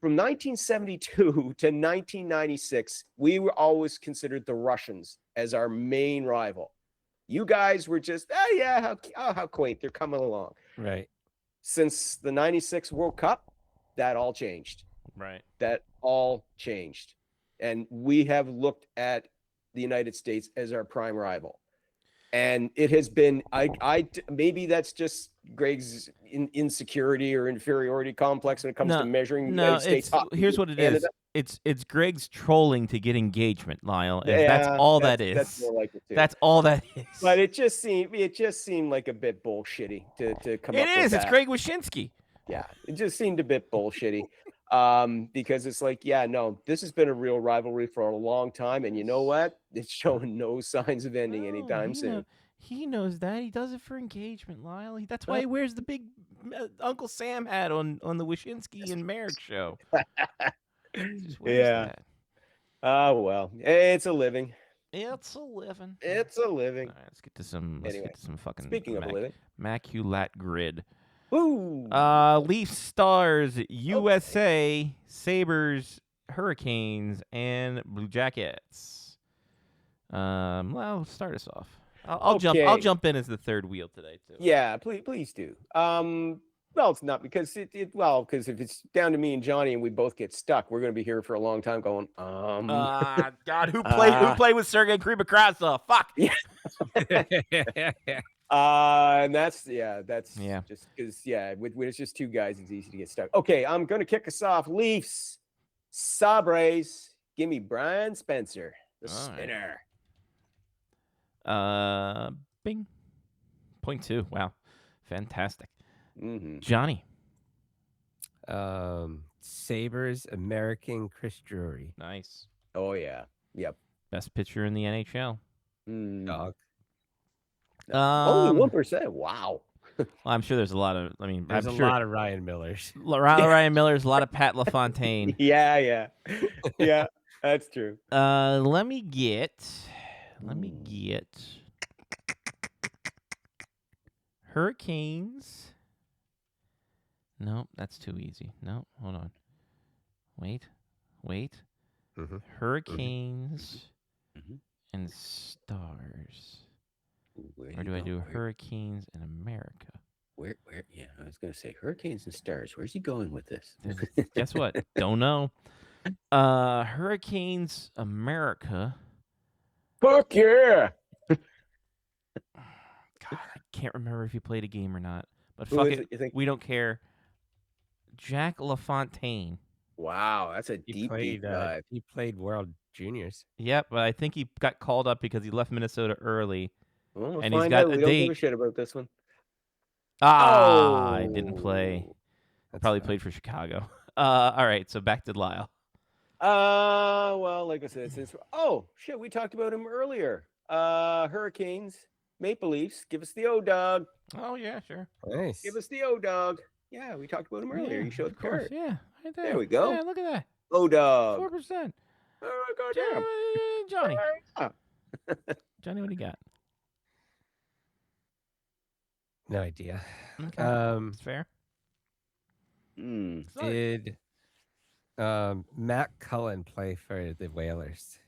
from 1972 to 1996, we were always considered the Russians as our main rival. You guys were just, how quaint, they're coming along. Right. Since the 96 World Cup, that all changed. Right. That all changed. And we have looked at the United States as our prime rival. And it has been, maybe that's just Greg's insecurity or inferiority complex when it comes to measuring the United States. Here's what it is. It's Greg's trolling to get engagement, Lyle. That's all that is. That's more like it too. That's all that is. But it just seemed like a bit bullshitty to come up with that. It is. It's Greg Wyshynski. Yeah, it just seemed a bit bullshitty. Because it's like, this has been a real rivalry for a long time, and you know what? It's showing no signs of ending anytime soon. He knows that. He does it for engagement, Lyle. That's why he wears the big Uncle Sam hat on the Wyshynski and Merrick show. He just wears that. Oh, well. It's a living. It's a living. It's a living. All right, let's get to some. Let's get to some fucking. Speaking of a living, Maculat grid. Woo! Leafs, Stars, USA, Sabres, Hurricanes, and Blue Jackets. Well, start us off. I'll jump in as the third wheel today too. Yeah, please do. Well, it's not because because if it's down to me and Johnny and we both get stuck, we're going to be here for a long time going. God, who played with Sergei Kribakrazov? Fuck. Yeah. And that's just because when it's just two guys, it's easy to get stuck. Okay, I'm going to kick us off. Leafs, Sabres. Give me Brian Spencer, the spinner. Bing. 0.2. Wow, fantastic. Mm-hmm. Johnny. Sabres, American Chris Drury. Nice. Oh yeah. Yep. Best pitcher in the NHL. Dog. Only 1%. Wow. Well, I'm sure there's a lot of. I mean, there's I'm a sure lot of Ryan Millers. Ryan Miller's, a lot of Pat LaFontaine. Yeah. That's true. Let me get. Hurricanes. No, that's too easy. No, hold on. Wait. Mm-hmm. Hurricanes and Stars. Or do I do Hurricanes in America? Where? Yeah, I was going to say Hurricanes and Stars. Where's he going with this? Guess what? Don't know. Hurricanes America. Fuck yeah! God, I can't remember if he played a game or not. But fuck it, we don't care. Jack LaFontaine. Wow, that's a deep dive. He played World Juniors. Yep, but I think he got called up because he left Minnesota early. Well, and he's got we don't give a shit about this one. I didn't play. That's Probably fine. played for Chicago. All right, so back to Lyle. Well, like I said, shit, we talked about him earlier. Hurricanes, Maple Leafs, give us the O-Dog. Oh, yeah, sure. Nice. Give us the O-Dog. Yeah, we talked about him earlier. Yeah, You showed of the course. card. Yeah, right there. There we go. Yeah, look at that. O-Dog. 4%. Oh, goddamn. Johnny. Yeah. Johnny, what do you got? No idea. Okay. It's fair. Did Matt Cullen play for the Whalers?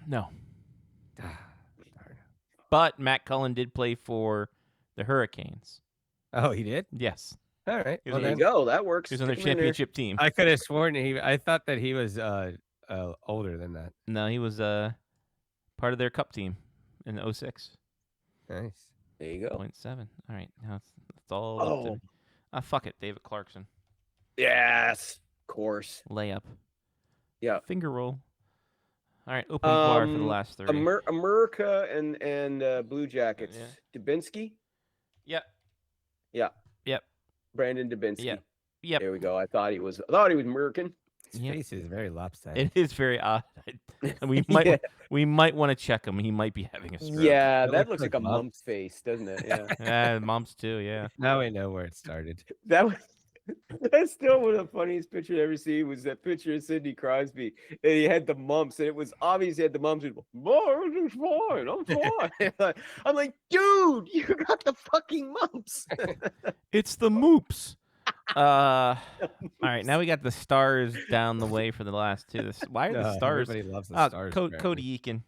No. Darn. But Matt Cullen did play for the Hurricanes. Oh, he did? Yes. All right. Well, there you go. That works. He was on their Stick him in there. championship team. I could have sworn I thought that he was older than that. No, he was part of their cup team in 06. Nice. There you go. 0.7. All right. Now it's all up to... fuck it. David Clarkson. Yes. Of course. Layup. Yeah. Finger roll. All right. Opening bar for the last 30. America and Blue Jackets. Yeah. Dubinsky? Yep. Yeah. Yep. Brandon Dubinsky. Yep. Yep. There we go. I thought he was American. His face is very lopsided. It is very odd. We might want to check him. He might be having a stroke. Yeah, That that looks looks like like a mumps. mump's face, doesn't it? Yeah. Yeah, mom's too. Yeah. Now we know where it started. That's still one of the funniest pictures I ever seen was that picture of Sidney Crosby. And he had the mumps, and it was obvious he had the mumps. And, I'm fine. I'm fine. I'm like, dude, you got the fucking mumps. It's the moops. All right, now we got the Stars down the way for the last two. Why are the Stars? Everybody loves the Stars. Cody Eakin.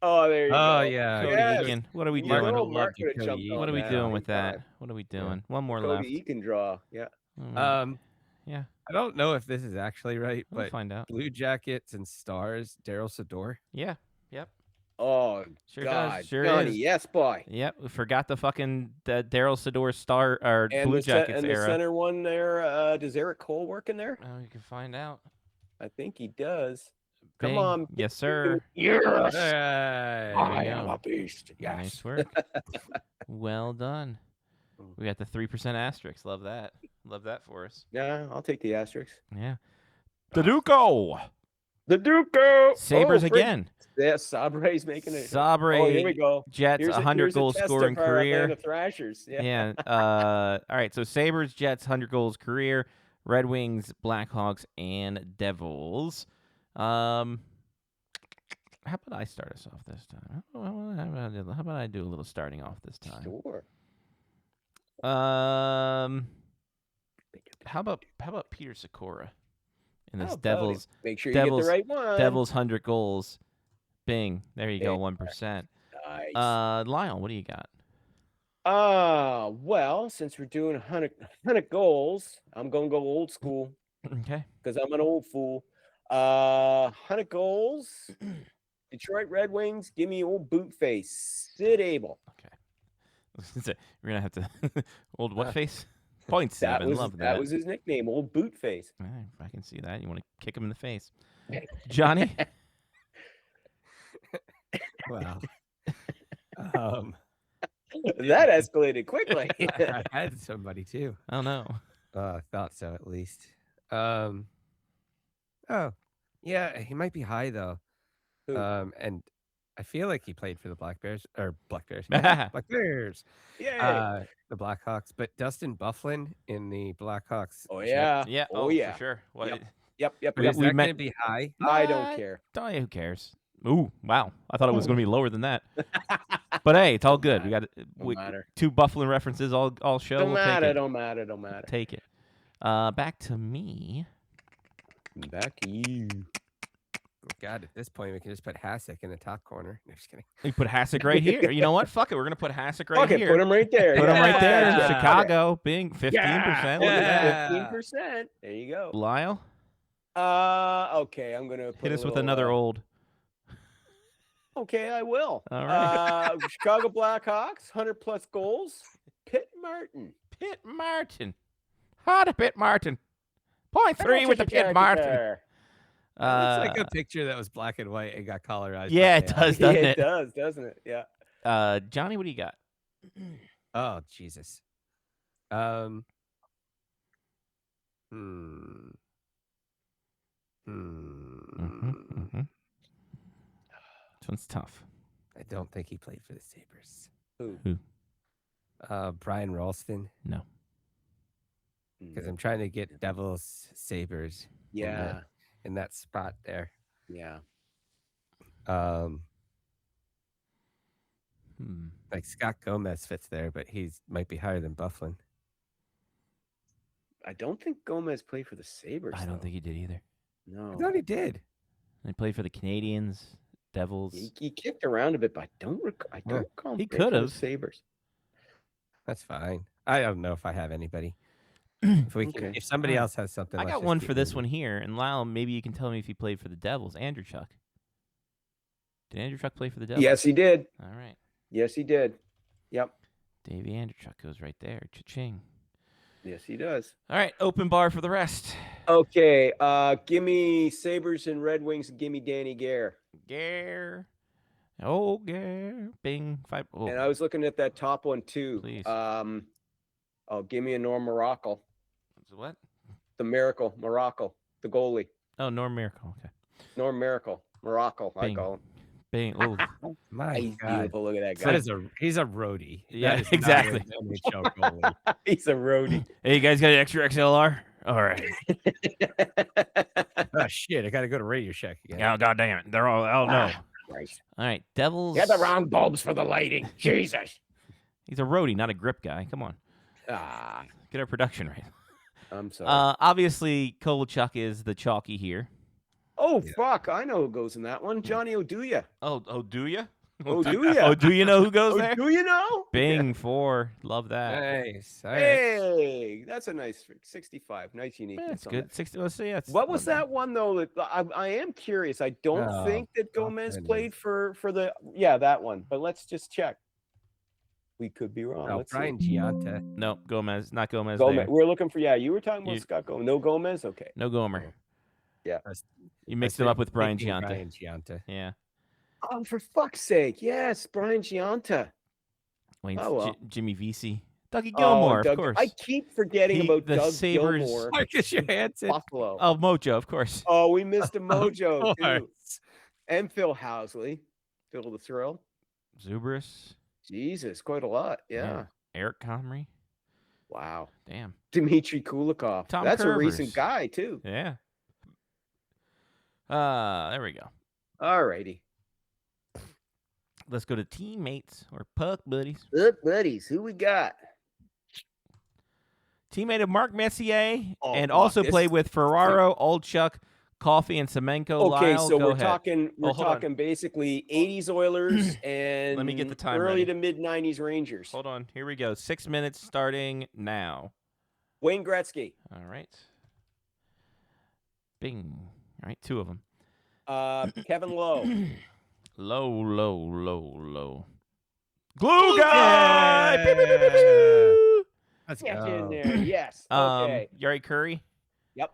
Oh, there you go. Oh, yeah. Cody Yes. Eakin. What are we Mark doing? Cole Mark Loved you, could've Cody jumped Eakin. on What are we that. doing with that? Fine. What are we doing? One more left. Cody Eakin draw. Yeah. Yeah, I don't know if this is actually right, we'll but find out. Blue Jackets and Stars, Daryl Sador. Yeah. Yep. Oh, Sure God. does. Sure Johnny, is. yes, boy. Yep. We forgot the fucking Daryl Sador Star or And Blue the Jackets era. center one there, does Eric Cole work in there? Oh, you can find out. I think he does. Come Bing. on. Yes, sir. Yes. Hey, I you am go. a beast. Yes. Nice work. Well done. We got the 3% asterisk. Love that. Love that for us. Yeah, I'll take the asterisk. Yeah. The Duco. The Duco. Sabres Oh, again. Yeah, Sabre's making it. Sabre Oh, here we go. Jets, Here's 100 goal test scoring of our career. Atlanta Thrashers. Yeah. Yeah. All right. So Sabres, Jets, 100 goals career. Red Wings, Blackhawks, and Devils. How about I start us off this time? How about I do a little starting off this time? Sure. How about Peter Sikora in this How about Devils? it? Make sure you Devils, get the right one. Devils 100 goals. Bing. There you go. Bing. 1%. Nice. Lyle, what do you got? Well, since we're doing 100 goals, I'm gonna go old school Okay. because I'm an old fool. 100 goals. Detroit Red Wings. Give me old boot face. Sid Abel. Okay. We're gonna have to old what face? 0.7. Love that. That was his nickname, old boot face. All right, I can see that. You want to kick him in the face, Johnny? Wow. That escalated quickly. I had somebody too. Oh no. I thought so, at least. Oh, yeah, he might be high though. Who? And I feel like he played for the Black Bears. Black Bears. Yeah. The Blackhawks. But Dustin Bufflin in the Blackhawks. Oh yeah. Yeah. Oh yeah. For sure. What? Yep. Is we that going met- to be high? I don't care. Who cares? Ooh, wow. I thought it was going to be lower than that. But hey, it's all good. We got matter. 2 Bufflin references all show. Don't We'll matter. take it. Don't matter. Don't matter. Take it. Back to me. Back to you. God, at this point, we can just put Hasek in the top corner. No, just kidding. We put Hasek right here. You know what? Fuck it. We're going to put Hasek right Okay, here. put him right there. Put him right there in Yeah. Chicago. Bing, 15%. Look at that. 15%. There you go. Lyle, Okay, I'm gonna hit us with another old. Okay, I will. All right. Chicago Blackhawks, 100+ goals. Pitt Martin. Pitt Martin. Hot Pitt Martin. 0.3 with the Pitt Martin. It's like a picture that was black and white and got colorized. Yeah, it does, doesn't Yeah, it? it does, doesn't it? Yeah. Johnny, what do you got? Oh, Jesus. This one's tough. I don't think he played for the Sabres. Who? Brian Ralston. No. Because I'm trying to get Devils Sabres. Yeah. In that spot there. Yeah. Like Scott Gomez fits there, but he's might be higher than Bufflin. I don't think Gomez played for the Sabres. I don't think he did either. No. I thought he did. He played for the Canadians, Devils. He kicked around a bit, but I don't recall. He could have. Sabres. That's fine. I don't know if I have anybody. If somebody else has something, I let's got just one keep for this moving. one here, and Lyle, maybe you can tell me if he played for the Devils. Andrew Chuck. Did Andrew Chuck play for the Devils? Yes, he did. All right. Yes, he did. Yep. Davey Andrew Chuck goes right there. Cha-ching. Yes, he does. All right, open bar for the rest. Okay, give me Sabres and Red Wings and give me Danny Gare. Gare. Oh, Gare. Bing. 5. Oh. And I was looking at that top one too. Please. Give me a Norm Miracle. What? The Miracle, Miracle, the goalie. Oh, Norm Miracle. Okay. Norm Miracle, Miracle, I Bing. call him. Bing. Oh. My He's God. beautiful. Look at that guy. He's a roadie. Yeah, That is exactly. not an NHL goalie. He's a roadie. Hey, you guys got an extra XLR? All right. Oh shit! I got to go to Radio Shack again. Oh, God damn it. They're all out now. Christ. All right. Devils. You had the wrong bulbs for the lighting. Jesus. He's a roadie, not a grip guy. Come on. Ah, Get our production right. I'm sorry. Obviously, Kovalchuk is the chalky here. Fuck. I know who goes in that one. Johnny Oduya. Oh, do you? Oh, do ya? Oh, do you know who goes there? Do you know? Bing, 4. Love that. Nice. All right. Hey, that's a nice 65. Nice uniqueness. That's on good. that. 60. Let's see. What was that one though? That I am curious. I don't Oh, think that Gomez goodness. played for the that one. But let's just check. We could be wrong. Oh, Let's Brian see. Gianta. No, Gomez. Not Gomez. Gomez. There. We're looking for you were talking about You- Scott Gomez. No Gomez. Okay. No Gomer. Yeah. You mixed him up with Brian Gianta. Brian Gianta. Yeah. Oh, for fuck's sake! Yes, Brian Gianta. Wayne, Oh, well. Jimmy Vesey. Dougie Gilmore, Doug, of course. I keep forgetting about the Doug Sabres- Gilmore. Marcus Johansson. Buffalo. Oh, Mojo, of course. Oh, we missed a Mojo too. course. And Phil Housley. Phil the Thrill. Zubris. Jesus, quite a lot. Yeah. Eric Comrie. Wow. Damn. Dmitry Kulikov. Tom That's a Curvers. recent guy, too. Yeah. There we go. All righty. Let's go to teammates or puck buddies. Look, buddies, who we got? Teammate of Mark Messier, Oh, and fuck, also this played is- with Ferraro, Oldchuk, Coffey, and Semenko. Okay, Lyle, so go we're ahead. talking hold on. basically 80s Oilers and Let me get the time early ready. to mid 90s Rangers. Hold on. Here we go. 6 minutes starting now. Wayne Gretzky. All right. Bing. All right, 2 of them. Kevin Lowe. Low. Glue guy! Pew, pew, pew, pew, pew. Let's Get go. in there. Yes. Okay. Yari Curry. Yep.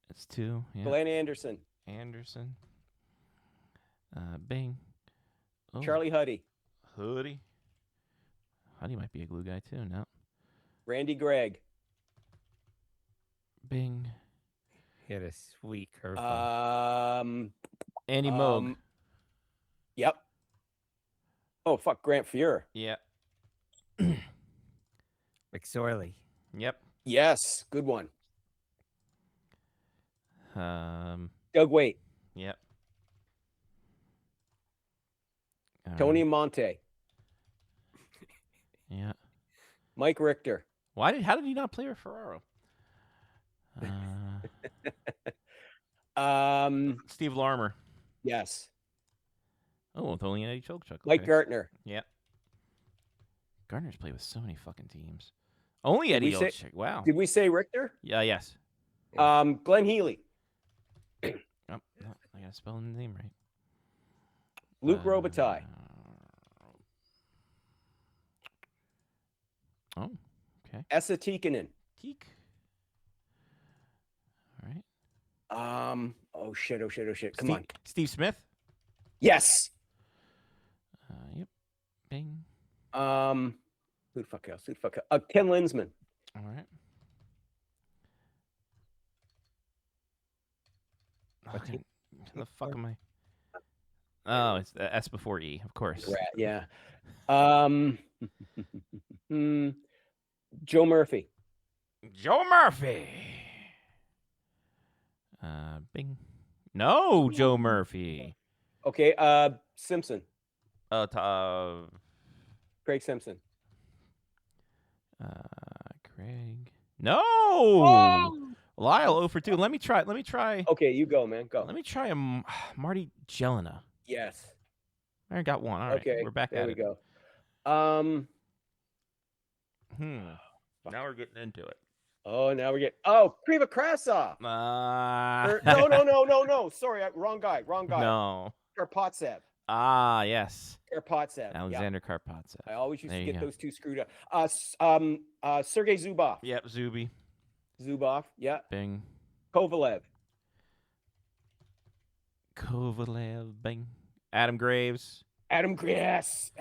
That's 2. Yeah. Glenn Anderson. Anderson. Bing. Oh, Charlie Huddy. Hoodie. Hoodie might be a glue guy too. No. Randy Gregg. Bing. He had a sweet curveball. Andy Moog. Yep. Oh, fuck. Grant Fuhrer. Yeah. McSorley. Yep. Yes. Good one. Doug Waite. Yep. Tony Monte. Yeah. Mike Richter. How did he not play with Ferraro? Steve Larmer. Yes. Oh, with only an Eddie Chokchuk. Mike Okay. Gartner. Yep. Gardner's played with so many fucking teams. Only Did Eddie we say- Olczyk. Wow. Did we say Richter? Yeah. Yes. Glenn Healy. Oh, no, I gotta spell the name right. Luke Robitaille. Oh, okay. Esa Tikkanen. Teak. All right. Oh shit. Come on. Steve Smith. Yes. Yep. Bing. Who the fuck else? Ken Linsman. All right. Okay. The fuck am I? Oh, it's the S before E, of course. Rat, yeah. Joe Murphy. Joe Murphy. Bing. No, Joe Murphy. Okay. Simpson. Craig Simpson. Craig. No. Lyle 0 for 2. Let me try. Okay, you go, man. Go. Let me try a Marty Jelena. Yes. I got one. All right. Okay. We're back there at we it. go. Now we're getting into it. Oh, now we get. Oh, Kriva Krasov. No. Sorry, wrong guy. No. Karpatsev. Yes. Karpatsev. Yeah. Alexander Karpatsev. I always used There to you get go. those two screwed up. Sergei Zubov. Yep. Zuby. Zubov. Yeah. Bing. Kovalev. Kovalev. Bing. Adam Graves. Adam Graves.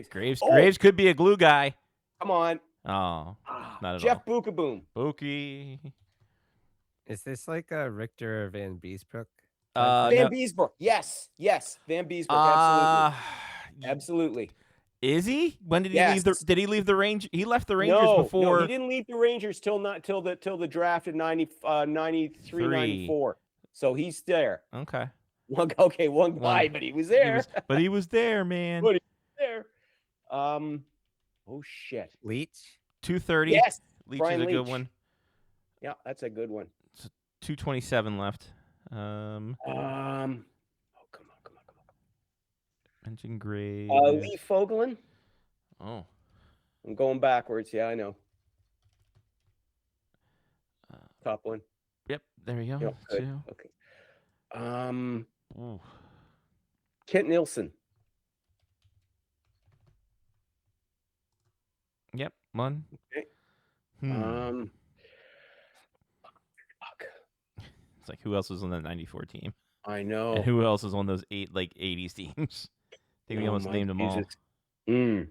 Graves. Oh! Graves could be a glue guy. Come on. Oh, not at Jeff all. Bukaboom. Bookie. Is this like a Richter or Van Beesbrook? Van No. Beesbrook. Yes. Van Beesbrook. Absolutely. Is he? When did he leave Yes. Did he leave the Rangers? He left the Rangers No, before. he didn't leave the Rangers till the draft in 93, 94. So he's there. Okay. One guy, but he was there. But he was there, man. But there. Oh shit. Leach? 230. Yes. Leach Brian is a good Leach. one. Yeah, that's a good one. 227 left. Oh, come on. Mention Graves. Lee Fogelin. Oh. I'm going backwards. Yeah, I know. Top one. Yep. There you go. Yep, good. Two. Okay. Ooh. Kent Nilsson. Yep. One. Okay. Fuck. Fuck. It's like who else was on that 94 team? I know. And who else was on those 80s teams? I think we Oh, almost my named them all. Jesus. Mm.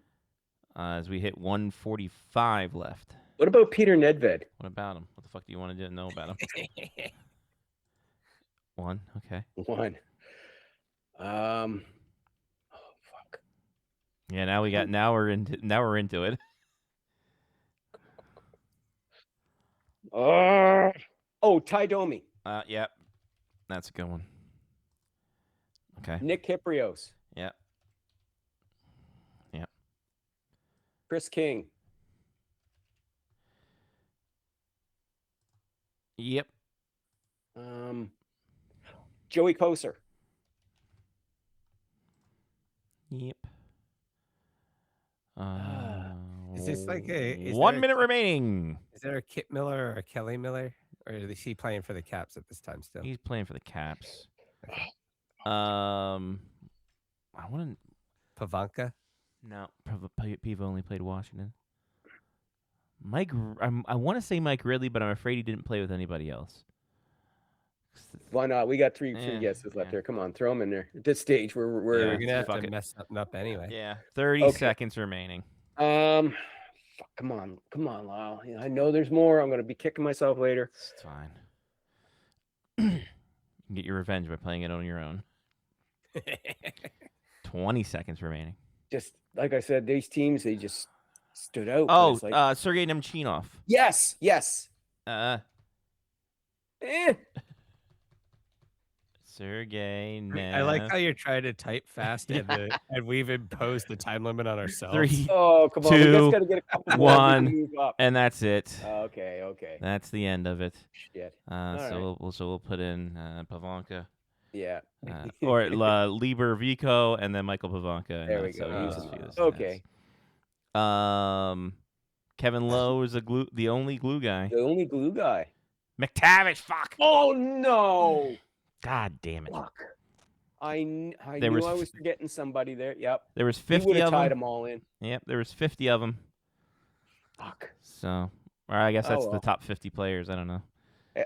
As we hit 145 left. What about Peter Nedved? What about him? What the fuck do you want to know about him? One. Okay. One. Oh fuck. Yeah, now we're into it. Ty Domi. Yep. That's a good one. Okay. Nick Kyprios. Yep. Yep. Chris King. Yep. Joey Koser. Yep. Is this like a 1 minute remaining? Is there a Kit Miller or a Kelly Miller, or is he playing for the Caps at this time still? He's playing for the Caps. I want to. Pavanka. No, Pivo only played Washington. Mike, I want to say Mike Ridley, but I'm afraid he didn't play with anybody else. Why not? We got three Yeah, guesses left yeah. there. Come on, throw them in there. At this stage, we're We're gonna have fuck to it. mess something up anyway. Yeah, 30 seconds remaining. fuck, come on, Lyle. Yeah, I know there's more. I'm gonna be kicking myself later. It's fine. You can get your revenge by playing it on your own. 20 seconds remaining. Just like I said, these teams they just stood out. Oh, It's like, Sergei Nemchinov. yes. Sergey. I like how you're trying to type fast and we've imposed the time limit on ourselves. 3, Oh, come on. We 2, just got to get a couple more. 1, We can move up. and that's it. Okay. That's the end of it. Shit. We'll put in Pavanka. Yeah. Or Lieber Vico and then Michael Pavanka. There we that's how go. he uses these Okay. stats. Kevin Lowe is the only glue guy. The only glue guy. McTavish, fuck. Oh no! God damn it. Fuck. I knew There was I was forgetting somebody there. Yep. There was He 50 would have of tied them. them all in. Yep, there was 50 of them. Fuck. So, or I guess that's the well. top 50 players. I don't know.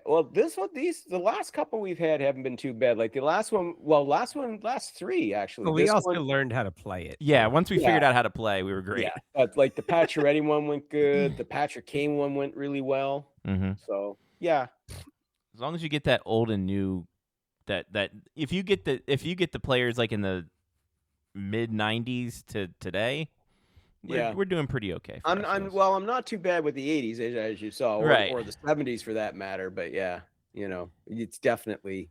Well, the last couple we've had haven't been too bad. Like the last three actually. But we This also one- learned how to play it. Yeah, once we Yeah. figured out how to play, we were great. Yeah, but like the Pacioretty one went good. The Patrick Kane one went really well. Mm-hmm. So yeah, As long as you get that old and new, that if you get the players like in the mid 90s to today, we're doing pretty okay. For ourselves. I'm not too bad with the 80s as you saw, Right. or the 70s for that matter. But yeah, it's definitely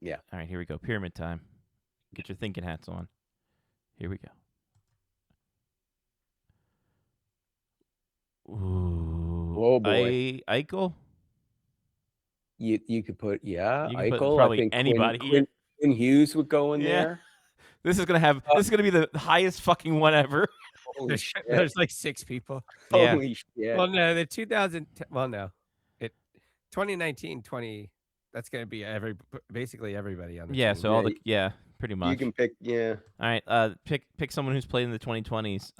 All right, here we go. Pyramid time. Get your thinking hats on. Here we go. Ooh. Oh, boy. Eichel. you could put You can put Eichel. probably I think anybody Quinn Hughes would go in Yeah. there. This is gonna be the highest fucking one ever. Holy shit! There's like 6 people. Yeah. Holy shit! Well, no, the 2019, 20. That's gonna be basically everybody on the Yeah. team. So Yeah, pretty much. you can pick. Yeah, All right. Pick someone who's played in the 2020s.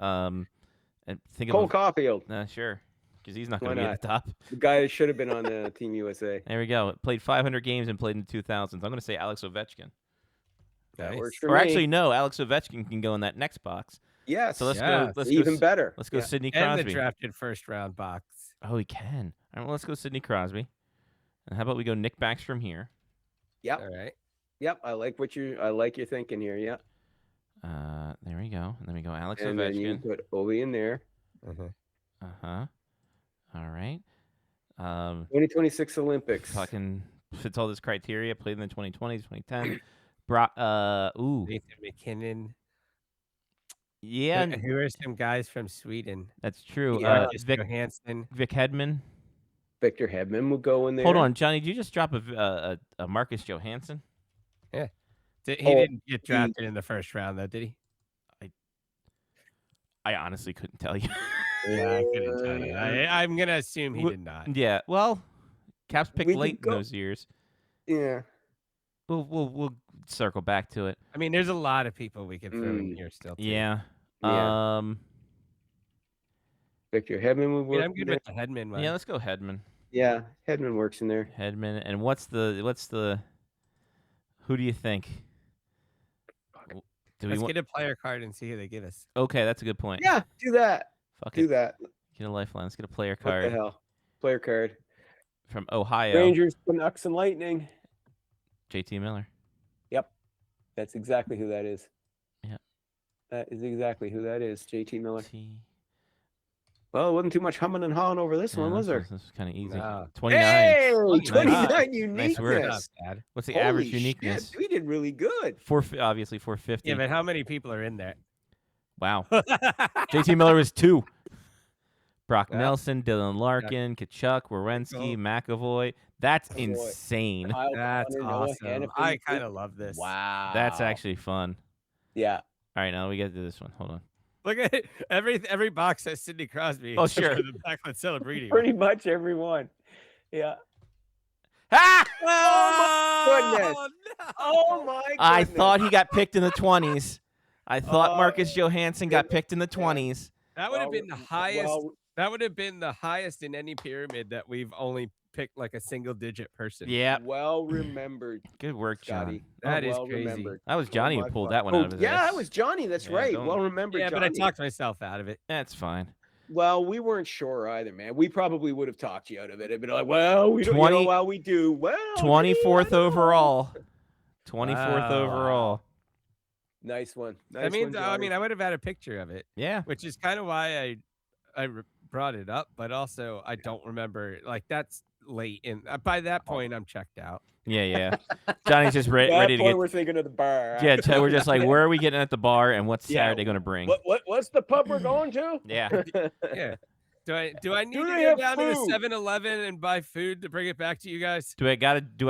And think Cole of Caulfield, sure, because he's not Why going to be at the top. the guy that should have been on the Team USA. There we go. Played 500 games and played in the 2000s. I'm going to say Alex Ovechkin. That Nice. works for Or me. actually, no, Alex Ovechkin can go in that next box. yes. So let's Yeah. go. Let's even go. better. Let's go. Yeah. Sidney And Crosby. the drafted first round box. Oh, he can. All right, well, let's go Sidney Crosby. And how about we go Nick Backstrom here? Yep. All right. Yep. I like your thinking here. Yep. There we go. And then we go Alex And then you Ovechkin. put Ovi in there. Uh-huh. All right. 2026 Olympics. Fucking fits all this criteria. Played in the 2020s, 2010. Nathan McKinnon. Yeah, Who are some guys from Sweden? that's true. Yeah. Vic Johansson. Hedman. Victor Hedman would go in there. Hold on, Johnny. Did you just drop a Marcus Johansson? He Oh, didn't get drafted in the first round, though, did he? I honestly couldn't tell you. Yeah, I couldn't tell you. I'm gonna assume he did not. Yeah, well, Caps picked We could late in go- those years. Yeah. We'll circle back to it. I mean, there's a lot of people we could throw in here still. Too. Yeah. Yeah. Victor Hedman would I mean, work. I'm in good there. with the Hedman one. Yeah, let's go Hedman. Yeah, Hedman works in there. Hedman. And what's the who do you think? Do Let's we get a player card and see who they give us. Okay, that's a good point. Yeah, do that. Fuck Do it. that. Get a lifeline. Let's get a player What the card hell? Player card. from Ohio. Rangers, Canucks, and Lightning. JT Miller. Yep. That's exactly who that is. Yeah. That is exactly who that is, JT Miller. T. Well, it wasn't too much humming and hawing over this one, was there? This was kind of easy. Nah. 29. Hey, 29. 29 Nice uniqueness. work. Not bad. What's the Holy average shit, uniqueness? we did really good. Obviously 450. Yeah, but how many people are in there? Wow. JT Miller was 2. Brock Yeah. Nelson, Dylan Larkin, Kachuk, Werenski, McAvoy. That's Boy. insane. Kyle That's Connor, Noah awesome. Hannafin. I kind of love this. Wow. That's actually fun. Yeah. All right, now we get to this one. Hold on. Look at it. Every box has Sidney Crosby. Oh, except sure. for the Backlund Celebrini. Pretty much everyone. Yeah. Ah! Goodness. Oh my goodness. I thought he got picked in the 20s. I thought Marcus Johansson got picked in the 20s. That would have been the highest. Well, That would have been the highest in any pyramid that we've only picked like a single digit person. Yeah. well remembered, Good work, John. Scotty. That is well crazy. remembered. That was Johnny who my pulled fuck. that one out of his Yeah, ass. that was Johnny. That's Yeah, right. don't- Well remembered. Yeah, but I Johnny. talked myself out of it. That's fine. Well, we weren't sure either, man. We probably would have talked you out of it. It'd been like, well, we don't 20 know how we do. Well, 24th gee, I don't know. overall. 24th Wow. overall. Nice one. Nice That means, one, I Johnny. mean, I would have had a picture of it, Yeah. which is kind of why I brought it up, but also I don't remember. Like, that's late. And by that point, I'm checked out. Yeah. Johnny's just At that ready to point, get. we're thinking of the bar. Yeah, we're just like, where are we getting at the bar, and what's Yeah. Saturday going to bring? What's the pub we're going to? Yeah. Yeah. Do I need Do to they go have down to the food? 7-Eleven and buy food to bring it back to you guys? Do I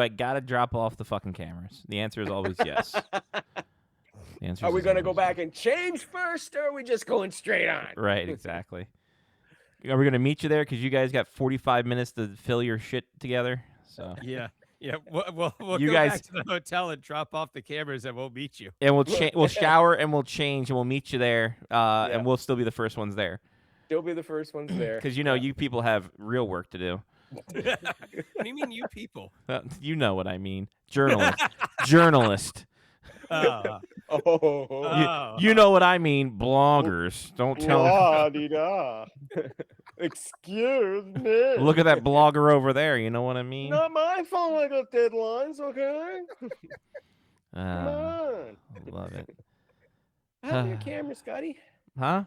gotta drop off the fucking cameras? The answer is always yes. The answer Are we is going to go always back and change first, or are we just going straight on? yes. Right, exactly. Are we gonna meet you there? Because you guys got 45 minutes to fill your shit together. So Yeah. Yeah. We'll You go guys- back to the hotel and drop off the cameras and we'll meet you. and we'll shower and we'll change and we'll meet you there. Yeah. And we'll still be the first ones there. They'll be the first ones there. Because you people have real work to do. What do you mean, you people? You know what I mean. Journalist. Oh, Oh, You know what I mean. Bloggers. Don't tell me. La-di-da. Excuse me. Look at that blogger over there. You know what I mean? Not my fault I got deadlines, okay? Come Uh, on. love it. Have your camera, Scotty. Huh?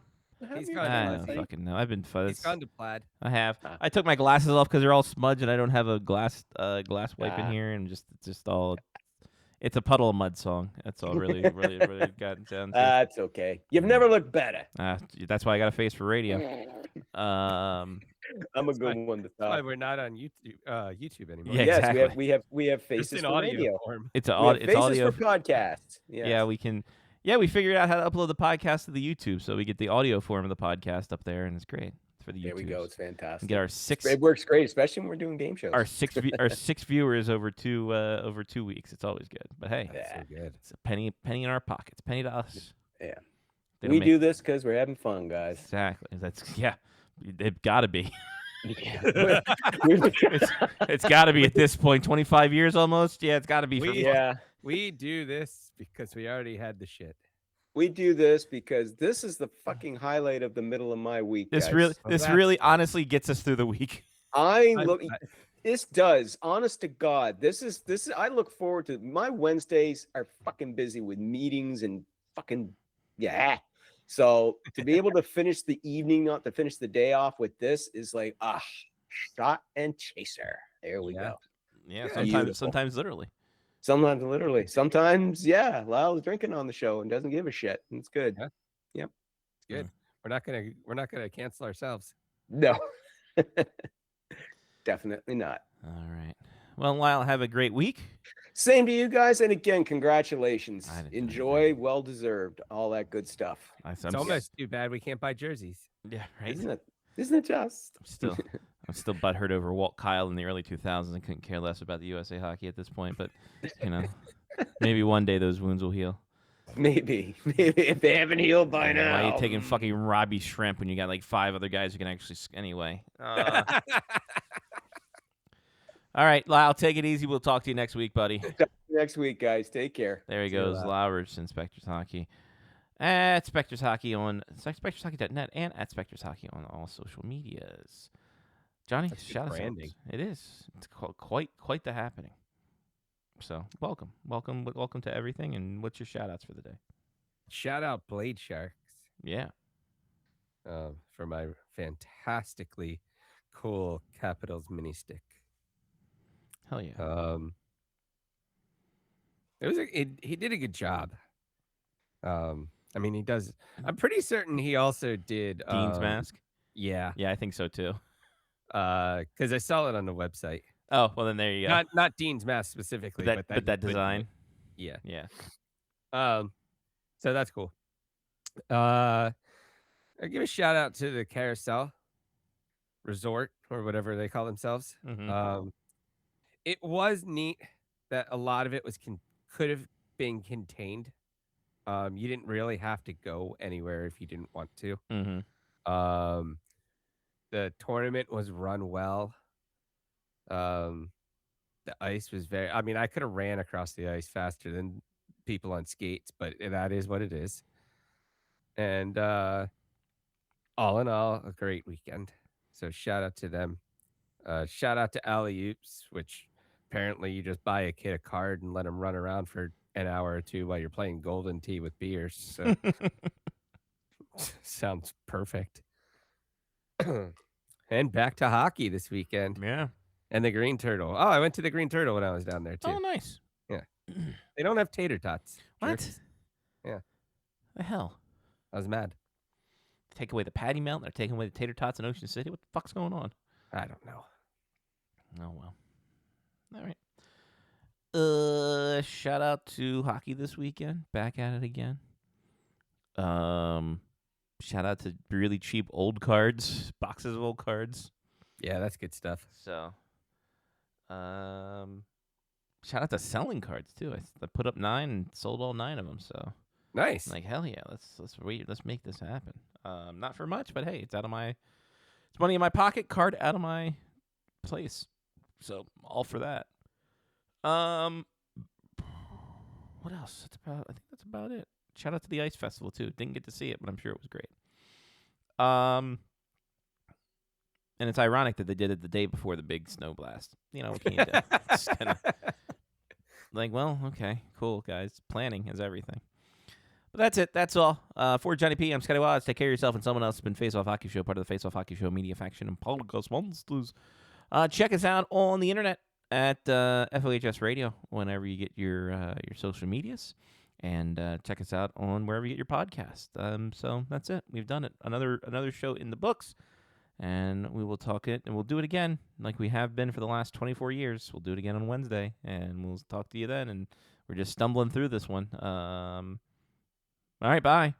Have He's your gone to I camera, don't Plaid. fucking know. I've been fun. he's gone to Plaid. I have. Ah. I took my glasses off because they're all smudged and I don't have a glass wipe in Ah. here, and just all. It's a puddle of mud song. That's all really got down to. That's okay. You've never looked better. That's why I got a face for radio. I'm a That's good fine. one to That's why talk. we're not on YouTube anymore. Yeah, Yes, exactly. we have Just faces in for audio radio. form. It's We have it's faces audio. for podcasts. Yes. Yeah, we can. Yeah, we figured out how to upload the podcast to the YouTube, so we get the audio form of the podcast up there, and it's great for the YouTube. There we go. It's And fantastic. get our six It works great, especially when we're doing game shows. our six viewers over 2 weeks. It's always good. But hey, Yeah. So good. it's a penny in our pockets, penny to us. Yeah. They don't We make- do this because we're having fun, guys. exactly. That's It got to be. We're- It's got to be at this point. 25 years almost. Yeah, it's got to be. For We- fun. yeah. We do this because we already had the shit. We do this because this is the fucking highlight of the middle of my week. This guys. really, So this that's- really, honestly gets us through the week. I I- look. I- This does, honest to God. This is. I look forward to my Wednesdays are fucking busy with meetings and fucking yeah. So to be able to finish the evening, not to finish the day off with this is like shot and chaser. There we Yeah. go. Yeah, Yeah. sometimes, Beautiful. sometimes literally. Sometimes literally. Sometimes yeah. Lyle's drinking on the show and doesn't give a shit. It's good. Yeah. It's good. We're not gonna cancel ourselves. No. Definitely not. All right. Well, Lyle, have a great week. Same to you guys. And again, congratulations. I didn't do Enjoy, anything. well deserved, all that good stuff. It's almost too bad we can't buy jerseys. yeah, right. Isn't it? Isn't it just? I'm still butthurt over Walt Kyle in the early 2000s. I couldn't care less about the USA Hockey at this point, but maybe one day those wounds will heal. Maybe if they haven't healed by Why now. are you taking fucking Robbie Shrimp when you got like 5 other guys who can actually anyway? All right, Lyle, take it easy. We'll talk to you next week, buddy. Next week, guys. Take care. There he See you, goes, Lyle. Lyle Richardson, Spector's Hockey. At Spector's Hockey on SpectorsHockey.net and at Spector's Hockey on all social medias. Johnny, That's good shout us out. branding. It is. It's quite the happening. So welcome to everything. And what's your shout outs for the day? Shout out Blade Sharks Yeah. for my fantastically cool Capitals mini stick. Hell yeah. He did a good job. I mean, he does. I'm pretty certain he also did Dean's Mask. Yeah, Yeah, I think so too. because I saw it on the website. Oh, well then there you go. Not Dean's Mask specifically, but but that design. Yeah. Yeah. So that's cool. I give a shout out to the Carousel Resort or whatever they call themselves. Mhm. It was neat that a lot of it was could have been contained. You didn't really have to go anywhere if you didn't want to. Mhm. The tournament was run well. The ice was I mean, I could have ran across the ice faster than people on skates, but that is what it is. And all in all, a great weekend. So shout out to them. Shout out to Alley Oops, which apparently you just buy a kid a card and let them run around for an hour or two while you're playing Golden Tee with beers. So sounds perfect. And back to hockey this weekend. Yeah. And the Green Turtle. Oh, I went to the Green Turtle when I was down there too. Oh, nice. Yeah. They don't have tater tots. What? Jerks. Yeah. The hell? I was mad. Take away the patty melt. They're taking away the tater tots in Ocean City. What the fuck's going on? I don't know. Oh well. All right. Shout out to hockey this weekend. Back at it again. Shout out to really cheap old cards, boxes of old cards. Yeah, that's good stuff. So, shout out to selling cards too. I put up 9 and sold all 9 of them. So nice. Like hell yeah, let's make this happen. Not for much, but hey, it's money in my pocket, card out of my place. So all for that. What else? I think that's about it. Shout out to the Ice Festival too. Didn't get to see it, but I'm sure it was great. And it's ironic that they did it the day before the big snow blast. You know, what can you do? It's kinda like, well, okay, cool, guys. Planning is everything. But that's it. That's all. For Johnny P, I'm Scotty Watts. Take care of yourself and someone else. It's been Face Off Hockey Show, part of the Face Off Hockey Show media faction and podcast monsters. Check us out on the internet at FOHS Radio whenever you get your social medias. And check us out on wherever you get your podcast. So that's it. We've done it. Another show in the books. And we will talk it, and we'll do it again like we have been for the last 24 years. We'll do it again on Wednesday, and we'll talk to you then. And we're just stumbling through this one. All right, bye.